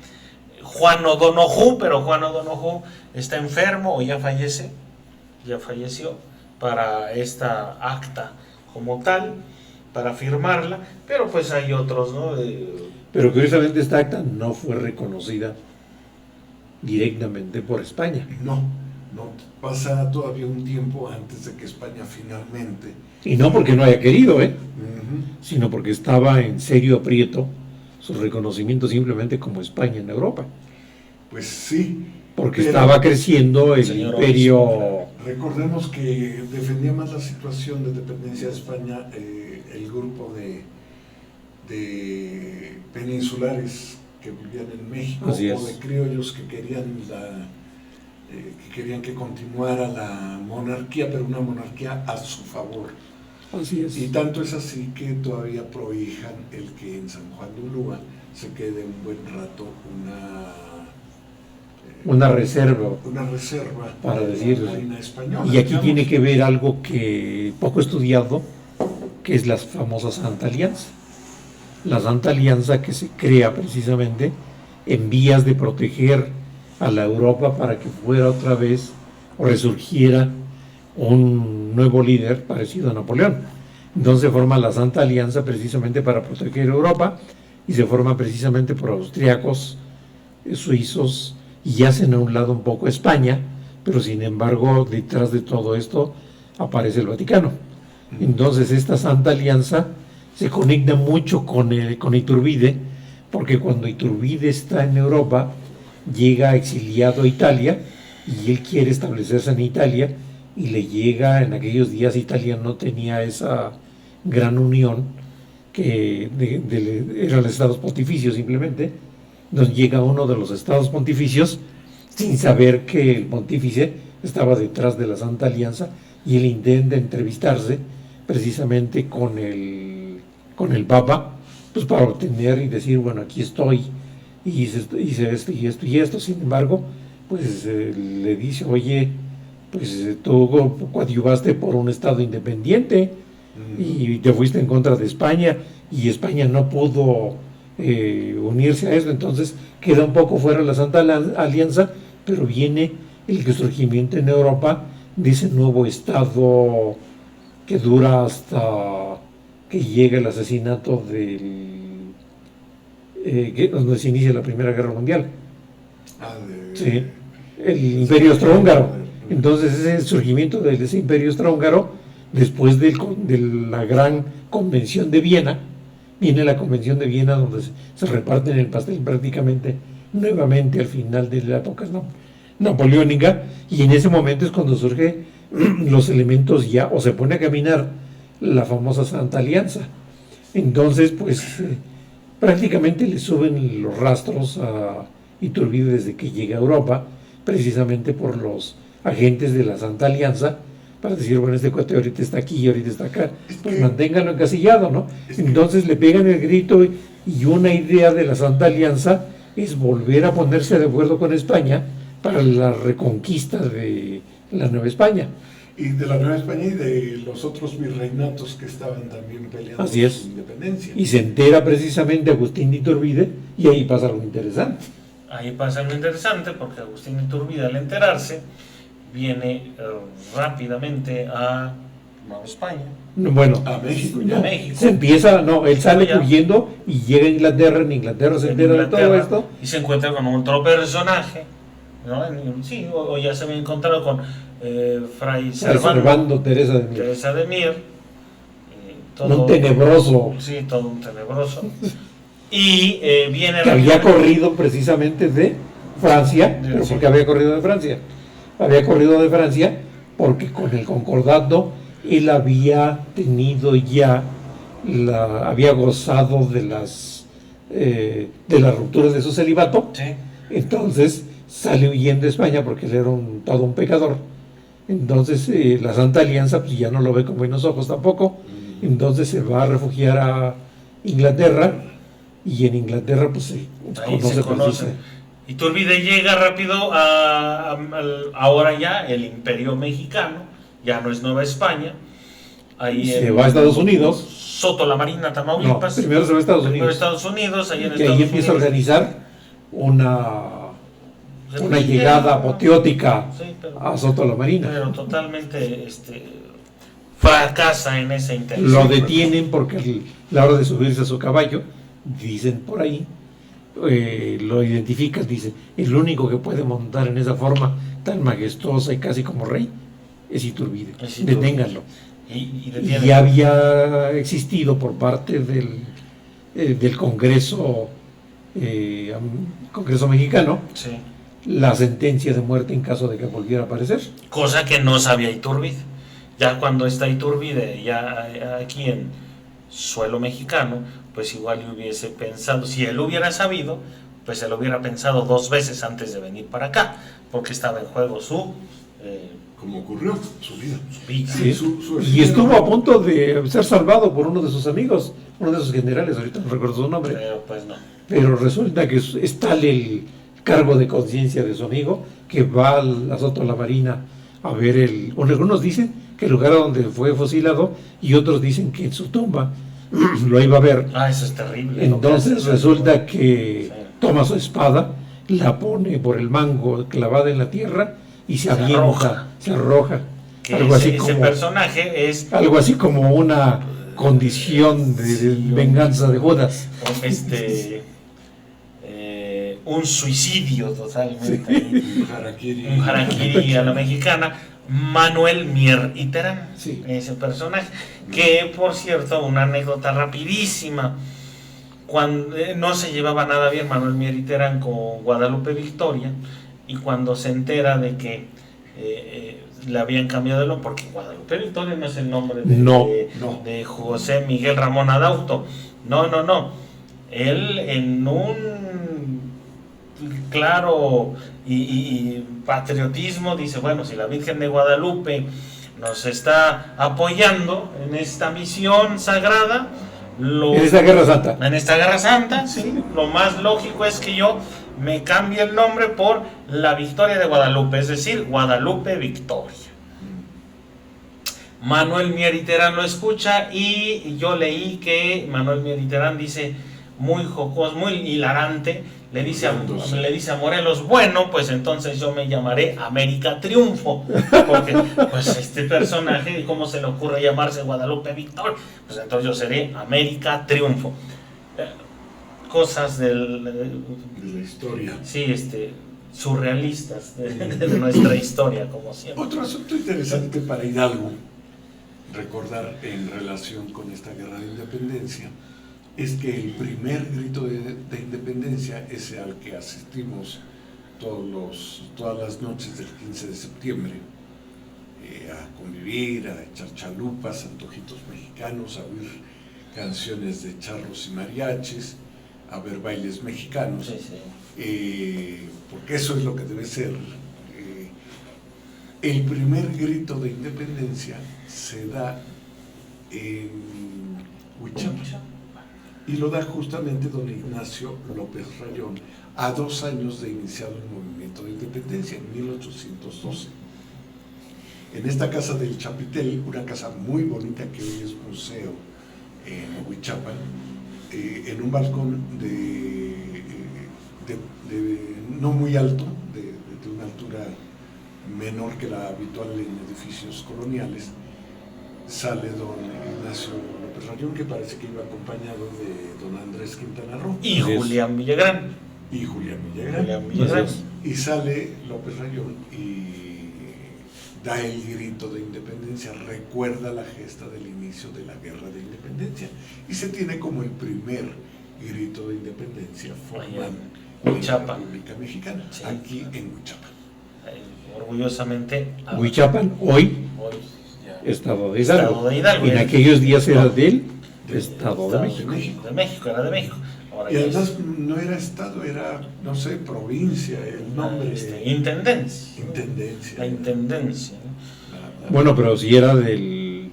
Juan O'Donoghue, pero Juan O'Donoghue está enfermo o ya falleció para esta acta como tal, para firmarla, pero pues hay otros, ¿no? Pero curiosamente esta acta no fue reconocida directamente por España. No, pasa todavía un tiempo antes de que España finalmente... Y no porque no haya querido, sino porque estaba en serio aprieto su reconocimiento simplemente como España en Europa. Pues sí. Porque estaba creciendo el imperio... Recordemos que defendía más la situación de dependencia de España el grupo de peninsulares que vivían en México, o de criollos que querían que continuara la monarquía, pero una monarquía a su favor. Así es. Y tanto es así que todavía prohijan el que en San Juan de Ulúa se quede un buen rato una reserva para decir la reina española. Y aquí tiene que ver algo que poco estudiado, que es la famosa Santa Alianza. La Santa Alianza que se crea precisamente en vías de proteger a la Europa para que fuera otra vez o resurgiera un nuevo líder parecido a Napoleón. Entonces se forma la Santa Alianza precisamente para proteger Europa, y se forma precisamente por austriacos, suizos, y hacen a un lado un poco España, pero sin embargo detrás de todo esto aparece el Vaticano. Entonces esta Santa Alianza se conecta mucho con Iturbide, porque cuando Iturbide está en Europa, llega exiliado a Italia, y él quiere establecerse en Italia, y le llega, en aquellos días Italia no tenía esa gran unión, que eran los estados pontificios simplemente. Nos llega uno de los estados pontificios sin saber que el pontífice estaba detrás de la Santa Alianza, y él intenta entrevistarse precisamente con el Papa, pues para obtener y decir, bueno, aquí estoy, y hice esto y esto y esto. Sin embargo, pues le dice, oye, pues tú coadyuvaste por un estado independiente y te fuiste en contra de España, y España no pudo unirse a eso, entonces queda un poco fuera la Santa Alianza, pero viene el surgimiento en Europa de ese nuevo estado que dura hasta que llega el asesinato donde se inicia la Primera Guerra Mundial. Sí, el Imperio Austrohúngaro. Entonces ese surgimiento de ese imperio austrohúngaro, después de la gran convención de Viena, viene la convención de Viena donde se reparten el pastel prácticamente nuevamente al final de la época napoleónica, y en ese momento es cuando surgen los elementos ya, o se pone a caminar la famosa Santa Alianza. Entonces pues prácticamente le suben los rastros a Iturbide desde que llega a Europa, precisamente por los agentes de la Santa Alianza, para decir, bueno, este cuate ahorita está aquí y ahorita está acá, pues manténganlo encasillado, ¿no? Entonces le pegan el grito, y una idea de la Santa Alianza es volver a ponerse de acuerdo con España para la reconquista de la Nueva España. Y de la Nueva España y de los otros virreinatos que estaban también peleando Así por es. su independencia. Y se entera precisamente Agustín de Iturbide, y ahí pasa algo interesante. Ahí pasa algo interesante porque Agustín de Iturbide, al enterarse, viene rápidamente a Nueva España. Bueno, A México. A México. se empieza, él sale Ya. huyendo y llega a Inglaterra. En Inglaterra se En entera de todo Inglaterra, esto. y se encuentra con otro personaje, ¿no? Sí, o ya se había encontrado con Fray Servando Teresa de Mier. Teresa de Mier, Un tenebroso Sí, todo un tenebroso. Y viene que había rápidamente- corrido precisamente de Francia. ¿Pero Sí. por qué había corrido de Francia? Había corrido de Francia porque con el concordato él había tenido ya había gozado de las rupturas de su celibato. Sí. Entonces sale huyendo de España porque él era todo un pecador. Entonces la Santa Alianza pues ya no lo ve con buenos ojos tampoco. Entonces se va a refugiar a Inglaterra, y en Inglaterra pues se Ahí se conoce. Iturbide llega rápido ahora ya el Imperio Mexicano, ya no es Nueva España. Ahí se va a Estados Unidos. Soto la Marina, No, Tamaulipas. primero se va a Estados Primero Unidos. Estados Unidos, ahí en Que Estados ahí empieza a Unidos. organizar una llegada apoteótica Sí, pero, a Soto la Marina. pero totalmente fracasa en esa intención. Lo detienen porque a la hora de subirse a su caballo, dicen por ahí, lo identifican, dicen, el único que puede montar en esa forma tan majestuosa y casi como rey es Iturbide. Es Iturbide. Deténganlo. Y Y detiene. ya había existido por parte del Congreso, Congreso mexicano, Sí. la sentencia de muerte en caso de que volviera a aparecer. Cosa que no sabía Iturbide. Ya cuando está Iturbide, ya aquí en suelo mexicano, pues igual le hubiese pensado, si él hubiera sabido, pues él hubiera pensado 2 veces antes de venir para acá, porque estaba en juego su Como ocurrió, su vida. vida. Sí. Su Y estuvo a punto de ser salvado por uno de sus amigos, uno de sus generales, ahorita no recuerdo su nombre, Pero pues no. pero resulta que es tal el cargo de conciencia de su amigo que va a Soto la Marina a ver bueno, algunos dicen que el lugar donde fue fusilado, y otros dicen que en su tumba lo iba a ver. Ah, eso es terrible. Entonces resulta que Sí. toma su espada, la pone por el mango clavada en la tierra y se avienta, se arroja. Que Algo así ese como personaje es una condición de venganza de Judas. Un suicidio totalmente. Un Un harakiri a la mexicana. Manuel Mier y Terán, Sí. ese personaje, que por cierto, una anécdota rapidísima, cuando no se llevaba nada bien Manuel Mier y Terán con Guadalupe Victoria, y cuando se entera de que le habían cambiado el nombre, porque Guadalupe Victoria no es el nombre No. de José Miguel Ramón Adauto, no, él en un claro y patriotismo dice, bueno, si la Virgen de Guadalupe nos está apoyando en esta misión sagrada, En esta Guerra Santa. en esta Guerra Santa, sí, lo más lógico es que yo me cambie el nombre por la Victoria de Guadalupe, es decir, Guadalupe Victoria. Manuel Mier y Terán lo escucha, y yo leí que Manuel Mier y Terán dice, muy jocoso, muy hilarante, le dice a Morelos, bueno, pues entonces yo me llamaré América Triunfo, porque pues este personaje, ¿cómo se le ocurre llamarse Guadalupe Victoria? Pues entonces yo seré América Triunfo. Cosas de la historia. sí, surrealistas de nuestra historia, como siempre. Otro asunto interesante para Hidalgo, recordar en relación con esta guerra de independencia, es que el primer grito de independencia, ese al que asistimos todas las noches del 15 de septiembre, a convivir, a echar chalupas, antojitos mexicanos, a oír canciones de charros y mariachis, a ver bailes mexicanos, Sí, sí. porque eso es lo que debe ser. El primer grito de independencia se da en Huichapan y lo da justamente don Ignacio López Rayón a 2 años de iniciado el movimiento de independencia, en 1812. En esta casa del Chapitel, una casa muy bonita que hoy es museo en Huichapan, en un balcón no muy alto, de una altura menor que la habitual en edificios coloniales, sale don Ignacio López Rayón, que parece que iba acompañado de don Andrés Quintana Roo. Y Julián Villagrán. Y Julián Villagrán. Y sale López Rayón y da el grito de independencia, recuerda la gesta del inicio de la guerra de independencia y se tiene como el primer grito de independencia formal en la República Mexicana, sí, aquí en Huichapan. Orgullosamente Huichapan, hoy Estado de Hidalgo. En aquellos días era del Estado de México. Era de México. Ahora y además no era estado, era, no sé, provincia, el nombre. Intendencia. Intendencia. La intendencia. Bueno, pero si era del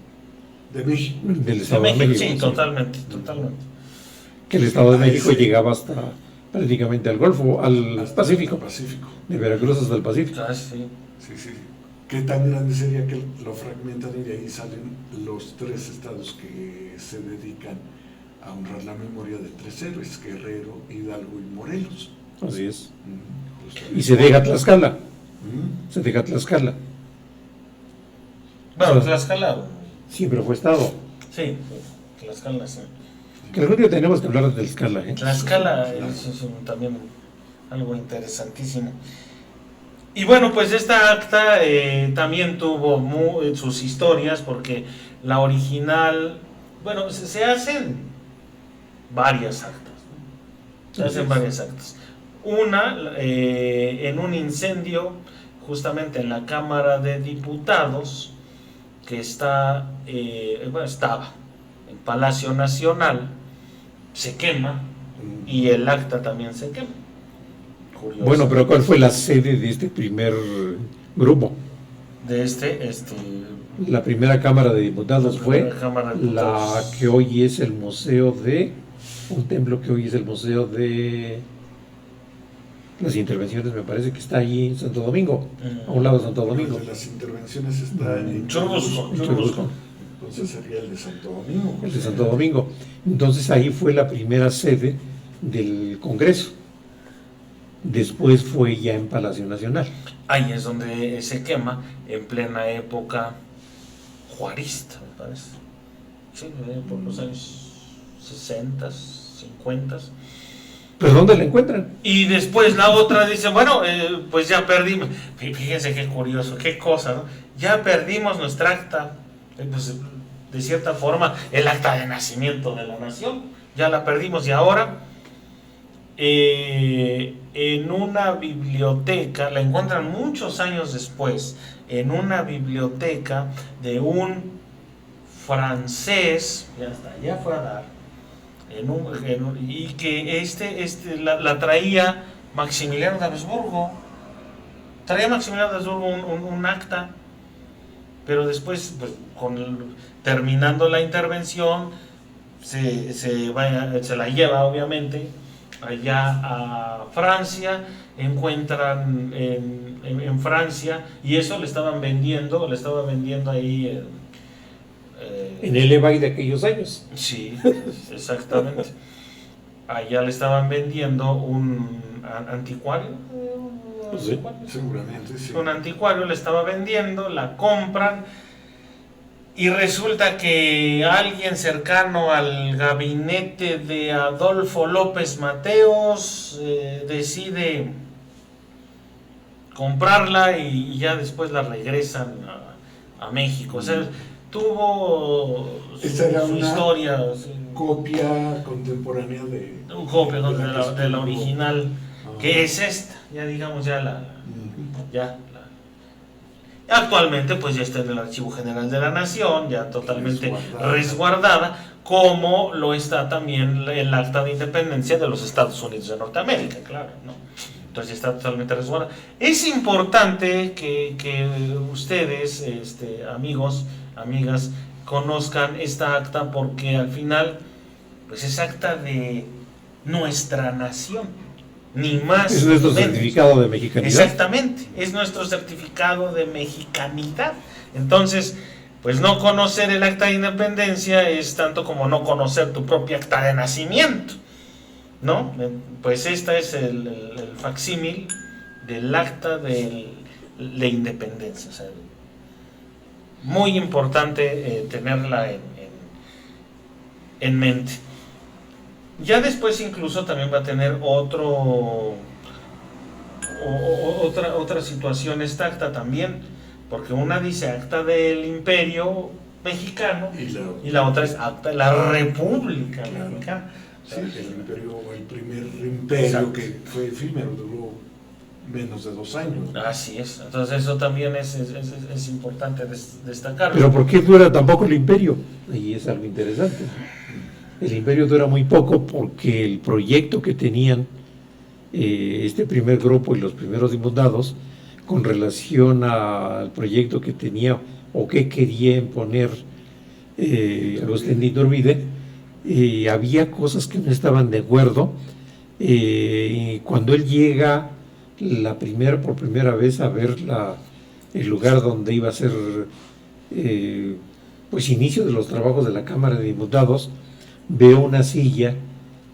México. Del Estado de México. Sí, totalmente. Que el Estado de México llegaba hasta prácticamente al Golfo, al Pacífico. De Veracruz hasta el Pacífico. Sí. Qué tan grande sería que lo fragmentan y de ahí salen los 3 estados que se dedican a honrar la memoria de 3 héroes, Guerrero, Hidalgo y Morelos. Así es. Y se deja Tlaxcala. Se deja Tlaxcala. Bueno, Tlaxcala siempre fue estado. Sí, Tlaxcala sí. Que algún día tenemos que hablar de Tlaxcala. Tlaxcala es también algo interesantísimo. Y bueno, pues esta acta también tuvo sus historias, porque la original, bueno, se hacen varias actas, ¿no? Se hacen varias actas. Una, en un incendio, justamente en la Cámara de Diputados, que estaba en Palacio Nacional, se quema, y el acta también se quema. Curioso. Bueno, pero ¿cuál fue la sede de este primer grupo? De La primera Cámara de Diputados fue la que hoy es el museo de... Un templo que hoy es el museo de las intervenciones, me parece que está allí en Santo Domingo, a un lado de Santo Domingo. Las intervenciones están en Churubusco. Entonces sería el de Santo Domingo. El de Santo Domingo. Entonces ahí fue la primera sede del Congreso. Después fue ya en Palacio Nacional. Ahí es donde se quema, en plena época juarista, me parece. Sí, por los años 60, 50. ¿Pero dónde la encuentran? Y después la otra dice, bueno, pues ya perdimos. Fíjense qué curioso, qué cosa, ¿no? Ya perdimos nuestra acta, pues, de cierta forma, el acta de nacimiento de la nación. Ya la perdimos y ahora... en una biblioteca, la encuentran muchos años después, en una biblioteca de un francés, ya fue a dar, y que la traía Maximiliano de Habsburgo, un acta, pero después, pues, terminando la intervención, se la lleva obviamente allá a Francia, encuentran en Francia, y eso le estaba vendiendo ahí en el eBay de aquellos años. Sí, exactamente. Allá le estaban vendiendo un anticuario. Sí, seguramente sí. Un anticuario le estaba vendiendo, la compran. Y resulta que alguien cercano al gabinete de Adolfo López Mateos decide comprarla y ya después la regresan a México. O sea, tuvo Esta era su una historia. Sí, copia contemporánea de un copia ¿no? que de la estuvo. original, Ah. que es esta, ya digamos, ya Ujú. ya la- actualmente pues ya está en el Archivo General de la Nación, ya totalmente resguardada, como lo está también el Acta de Independencia de los Estados Unidos de Norteamérica, claro, ¿no? Entonces ya está totalmente resguardada. Es importante que ustedes, amigos, amigas, conozcan esta acta porque al final pues es acta de nuestra nación, ni más Es nuestro ni menos. certificado de mexicanidad. Exactamente, es nuestro certificado de mexicanidad. Entonces, pues no conocer el acta de independencia es tanto como no conocer tu propia acta de nacimiento, ¿no? Pues esta es el facsímil del acta de independencia. O sea, muy importante tenerla en mente. Ya después incluso también va a tener otra situación esta acta también, porque una dice acta del Imperio Mexicano y la otra es acta de la República Mexicana. Sí, el imperio, el primer imperio. Exacto. Que fue efímero, duró menos de 2 años. Así es, entonces eso también es importante destacar. Pero ¿por qué dura tan poco el imperio? Ahí es algo interesante. El imperio dura muy poco porque el proyecto que tenían este primer grupo y los primeros diputados con relación al proyecto que tenía o que quería imponer Agustín de Iturbide, había cosas que no estaban de acuerdo. Cuando él llega por primera vez a ver el lugar donde iba a ser pues inicio de los trabajos de la Cámara de Diputados, veo una silla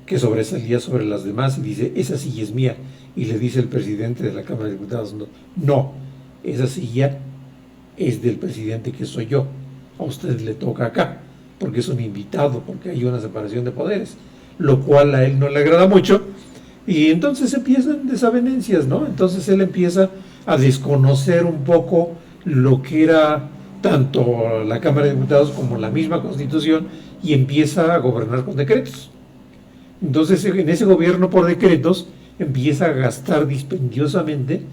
que sobresalía sobre las demás y dice, esa silla es mía. Y le dice el presidente de la Cámara de Diputados, no, esa silla es del presidente que soy yo. A usted le toca acá, porque es un invitado, porque hay una separación de poderes, lo cual a él no le agrada mucho. Y entonces empiezan desavenencias, ¿no? Entonces él empieza a desconocer un poco lo que era tanto la Cámara de Diputados como la misma Constitución y empieza a gobernar con decretos. Entonces en ese gobierno por decretos empieza a gastar dispendiosamente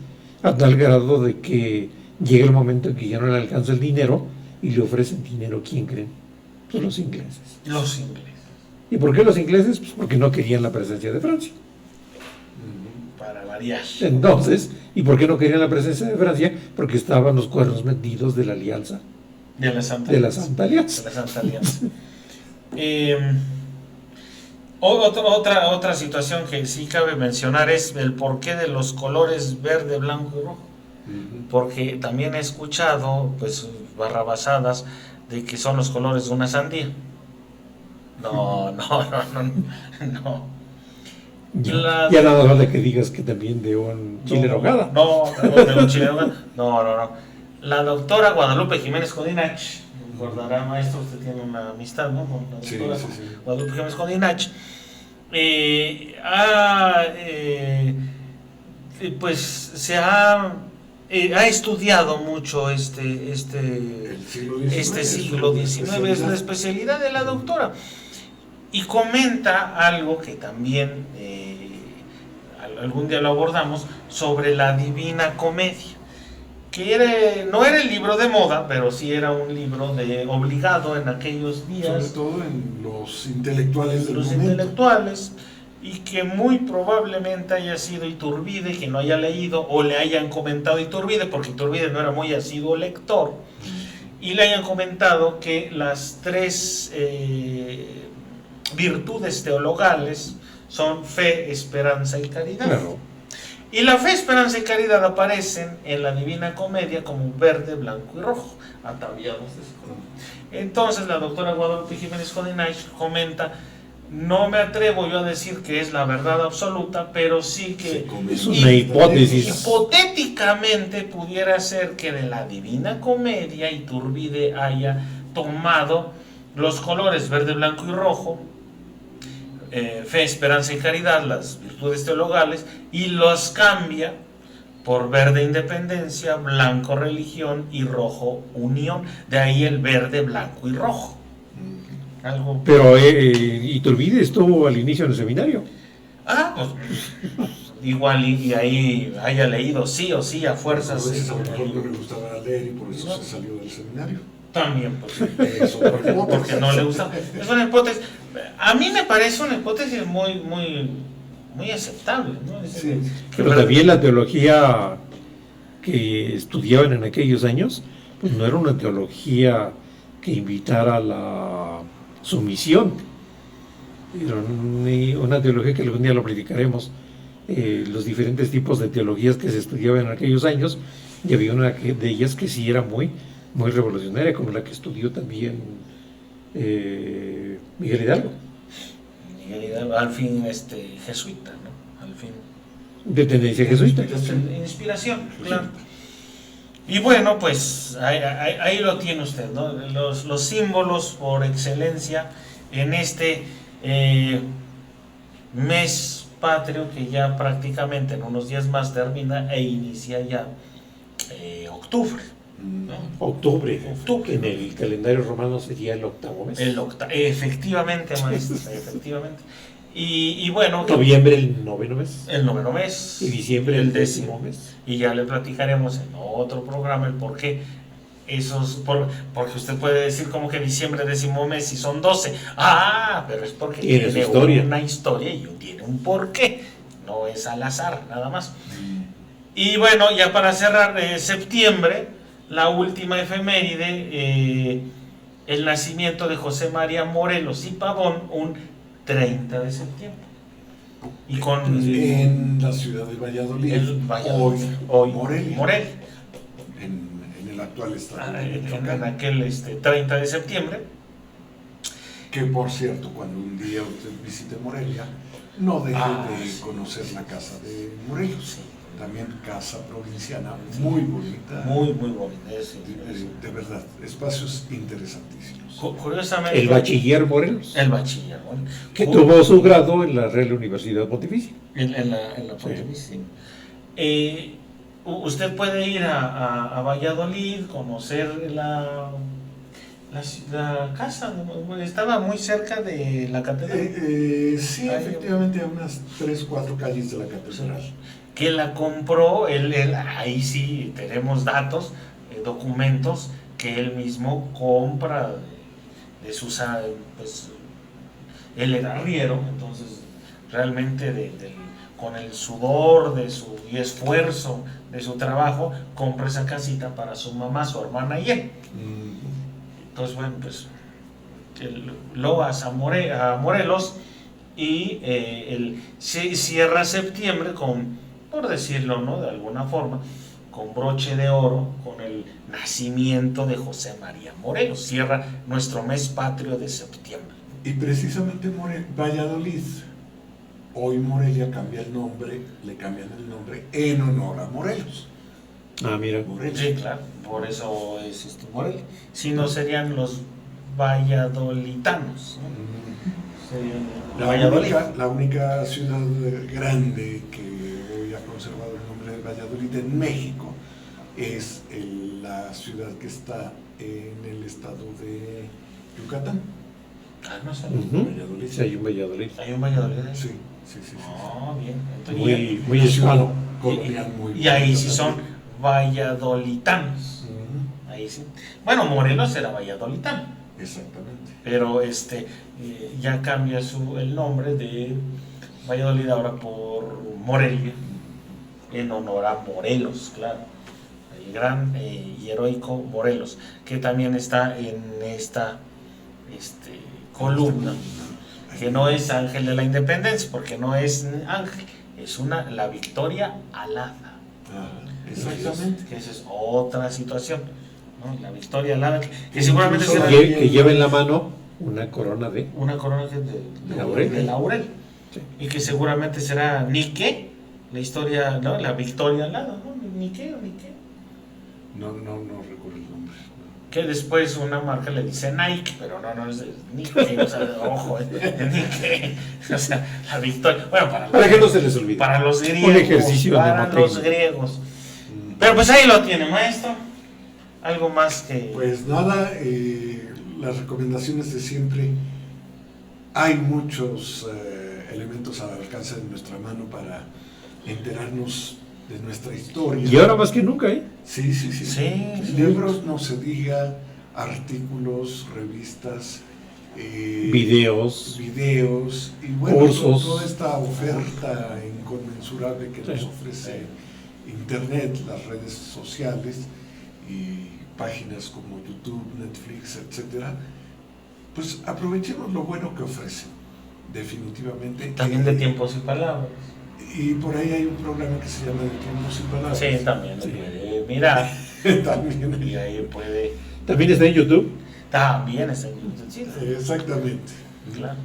a tal grado de que llega el momento en que ya no le alcanza el dinero y le ofrecen dinero. ¿Quién creen? Pues los ingleses. Los ingleses. ¿Y por qué los ingleses? Pues porque no querían la presencia de Francia. Para variar. Entonces, ¿y por qué no querían la presencia de Francia? Porque estaban los cuernos metidos de la alianza. De la Santa Alianza. De la Santa Alianza. Otra situación que sí cabe mencionar es el porqué de los colores verde, blanco y rojo. Porque también he escuchado pues barrabasadas de que son los colores de una sandía. No. Ya nada más de que digas que también de un chile en nogada. No, de un chile en nogada. No. La doctora Guadalupe Jiménez Codinach, recordará, maestro, usted tiene una amistad, ¿no? Con la doctora Guadalupe Jiménez Codinach. Pues se ha estudiado mucho este siglo XIX, es la especialidad de la doctora. Y comenta algo que también algún día lo abordamos, sobre la Divina Comedia, que no era el libro de moda, pero sí era un libro obligado en aquellos días. Sobre todo en los intelectuales del momento. Intelectuales, y que muy probablemente haya sido Iturbide que no haya leído, o le hayan comentado a Iturbide, porque Iturbide no era muy asiduo lector, y le hayan comentado que las 3 virtudes teologales son fe, esperanza y caridad. Claro. Y la fe, esperanza y caridad aparecen en la Divina Comedia como verde, blanco y rojo, ataviados de ese color. Entonces la doctora Guadalupe Jiménez Codinach comenta: no me atrevo yo a decir que es la verdad absoluta, pero sí que es una hipótesis. Hipotéticamente pudiera ser que de la Divina Comedia Iturbide haya tomado los colores verde, blanco y rojo, fe, esperanza y caridad, las virtudes teologales, y los cambia por verde independencia, blanco religión y rojo unión. De ahí el verde, blanco y rojo. Algo... Pero Iturbide estuvo al inicio en el seminario. Pues igual y ahí haya leído sí o sí a fuerzas. A veces a lo mejor no le gustaba leer y por eso se salió del seminario. También, pues, Eso, porque no le gustaba. Es una hipótesis. A mí me parece una hipótesis muy aceptable, ¿no? Sí. Pero también la teología que estudiaban en aquellos años, pues no era una teología que invitara a la sumisión. Era una teología que algún día lo platicaremos, los diferentes tipos de teologías que se estudiaban en aquellos años, y había una de ellas que sí era muy revolucionaria, como la que estudió también Miguel Hidalgo. Miguel Hidalgo, al fin jesuita, ¿no? Al fin. De tendencia jesuita. Inspiración, claro. Y bueno, pues ahí lo tiene usted, ¿no? Los símbolos por excelencia en este mes patrio que ya prácticamente en unos días más termina e inicia ya octubre. ¿no? Octubre, en el calendario romano sería el octavo mes. Efectivamente, maestro, efectivamente. Y bueno, noviembre el noveno mes. El noveno mes. Y diciembre el décimo mes. Y ya le platicaremos en otro programa el por qué. Porque usted puede decir como que diciembre, décimo mes, y son 12. Pero es porque tiene una historia y tiene un porqué. No es al azar, nada más. Y bueno, ya para cerrar, septiembre, la última efeméride, el nacimiento de José María Morelos y Pavón, un 30 de septiembre. Y en la ciudad de Valladolid, hoy Morelia. En el actual estado. En aquel 30 de septiembre. Que por cierto, cuando un día usted visite Morelia, no deje de conocer la casa de Morelos. Sí. También casa provinciana, muy bonita. Muy bonita. De verdad, espacios interesantísimos. Curiosamente. El bachiller Morelos. El bachiller Morelos. Que tuvo su grado en la Real Universidad Pontificia. En la Pontificia. Sí. Usted puede ir a Valladolid, conocer la casa, estaba muy cerca de la catedral. Sí, efectivamente, a unas 3-4 calles de la catedral. Que la compró, ahí sí tenemos datos, documentos que él mismo compra de sus, pues, él era arriero, entonces realmente con el sudor y esfuerzo de su trabajo, compra esa casita para su mamá, su hermana y él. Entonces, bueno, pues loas a Morelos y cierra septiembre por decirlo, ¿no? De alguna forma, con broche de oro, con el nacimiento de José María Morelos. Cierra nuestro mes patrio de septiembre. Y precisamente Valladolid, hoy Morelia le cambian el nombre en honor a Morelos. Mira. Morelia. Sí, claro, por eso es Morelia. Si no serían los valladolitanos, ¿no? La única ciudad grande que ha conservado el nombre de Valladolid en México es la ciudad que está en el estado de Yucatán. No sé. Valladolid. Sí, hay un Valladolid. ¿Hay un Valladolid? Sí. Bien. Entonces, muy hispano. Y ahí sí son valladolitanos. Ahí sí. Bueno, Morelos era valladolitano. Exactamente. Pero ya cambia el nombre de Valladolid ahora por Morelia, en honor a Morelos, claro, el gran y heroico Morelos, que también está en esta columna, que no es Ángel de la Independencia, porque no es ángel, es la victoria alada. Exactamente. Que esa es otra situación, ¿no? La victoria alada, que seguramente que lleva en la mano una corona de laurel. Sí. Y que seguramente será Nike, la historia, ¿no? La victoria alada, ¿no? Nike. No recuerdo el nombre. Que después una marca le dice Nike, pero no es Nike, o sea, ojo, Nike, o sea, la victoria. Bueno, para que no se les olvide. Para los griegos. Un ejercicio para de los griegos. Pero pues ahí lo tiene, maestro. Algo más que... Pues nada, las recomendaciones de siempre. Hay muchos elementos al alcance de nuestra mano para enterarnos de nuestra historia. Y ahora más que nunca, ¿eh? Sí. Sí. Libros, no se diga, artículos, revistas, Videos. y bueno, cursos. toda esta oferta inconmensurable que nos ofrece Internet, las redes sociales y páginas como YouTube, Netflix, etcétera. Pues aprovechemos lo bueno que ofrecen, definitivamente. También de tiempos y palabras. Y por ahí hay un programa que se llama De Tiempos y Palabras. Sí, también. Sí. Mira. También. Y ahí puede... También está en YouTube. También está en YouTube. Sí, Exactamente. claro.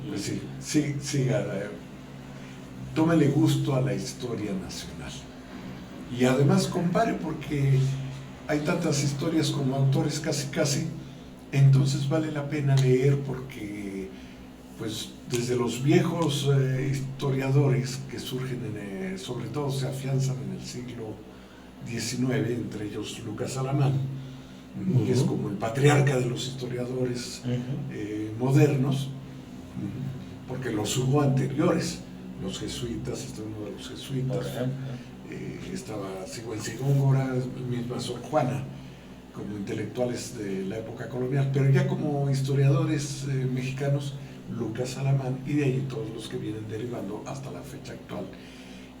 Pues sí, siga. Tómele gusto a la historia nacional. Y además compare, porque hay tantas historias como autores casi, entonces vale la pena leer, porque pues desde los viejos historiadores que surgen, sobre todo se afianzan en el siglo XIX, entre ellos Lucas Alamán, que es como el patriarca de los historiadores modernos, porque los hubo anteriores, los jesuitas, está uno de los jesuitas, estaba Sigüenza y Góngora, misma Sor Juana, como intelectuales de la época colonial, pero ya como historiadores mexicanos, Lucas Alamán, y de ahí todos los que vienen derivando hasta la fecha actual.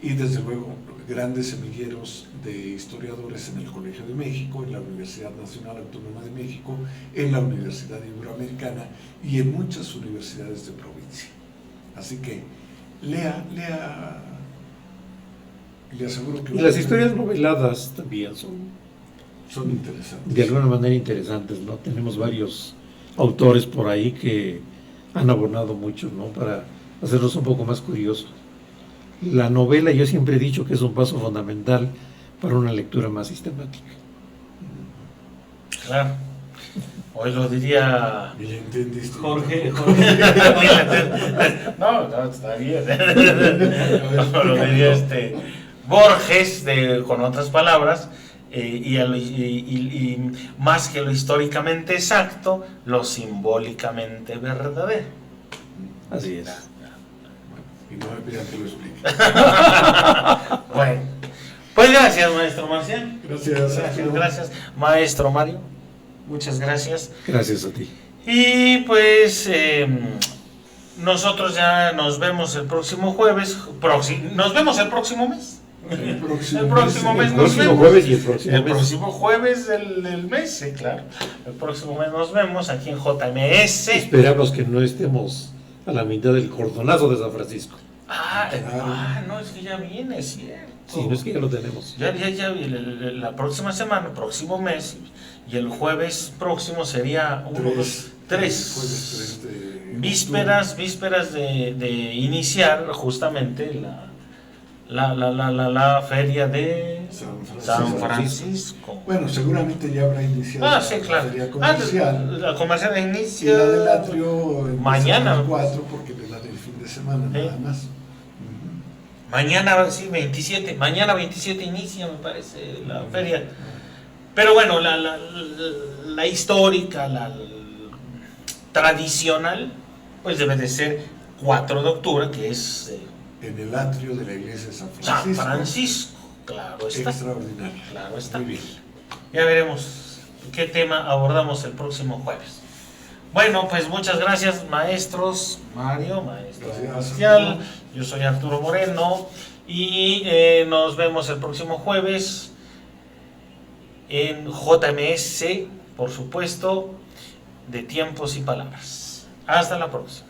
Y desde luego grandes semilleros de historiadores en el Colegio de México, en la Universidad Nacional Autónoma de México, en la Universidad Iberoamericana y en muchas universidades de provincia. Así que lea, le aseguro que... Y las historias noveladas también son interesantes. De alguna manera interesantes, ¿no? Tenemos varios autores por ahí que han abonado mucho, ¿no? Para hacernos un poco más curiosos. La novela, yo siempre he dicho que es un paso fundamental para una lectura más sistemática. Claro. Hoy lo diría ¿Y le entendiste? Jorge. No, está bien. Lo diría Borges, con otras palabras, y más que lo históricamente exacto, lo simbólicamente verdadero. Así es. Y no me pidan que lo explique. Bueno, pues gracias, maestro Marcial. Gracias. Maestro Mario. Muchas gracias. Gracias a ti. Y pues nosotros ya nos vemos el próximo jueves. Nos vemos el próximo mes. El próximo mes El nos próximo vemos. jueves y el próximo El mes. próximo jueves del mes, sí, claro. El próximo mes nos vemos aquí en JMS. Esperamos que no estemos a la mitad del cordonazo de San Francisco. No, es que ya viene, es cierto. Sí, no es que ya lo tenemos. Ya, la próxima semana, próximo mes, y el jueves próximo sería tres vísperas de iniciar justamente la feria de San Francisco. Bueno, seguramente ya habrá iniciado Sí, claro. la feria comercial. La comercial Y inicia la del atrio mañana. a las 4, porque le dan el fin de semana nada más. Mañana, sí, 27. Mañana 27 inicia, me parece, la feria. Pero bueno, la histórica, la tradicional, pues debe de ser 4 de octubre, que es... en el atrio de la iglesia de San San Francisco, claro está. Extraordinario. Claro está. Muy bien. Ya veremos qué tema abordamos el próximo jueves. Bueno, pues muchas gracias, maestros Mario, maestro Marcial. Yo soy Arturo Moreno y nos vemos el próximo jueves en JMS, por supuesto, de Tiempos y Palabras. Hasta la próxima.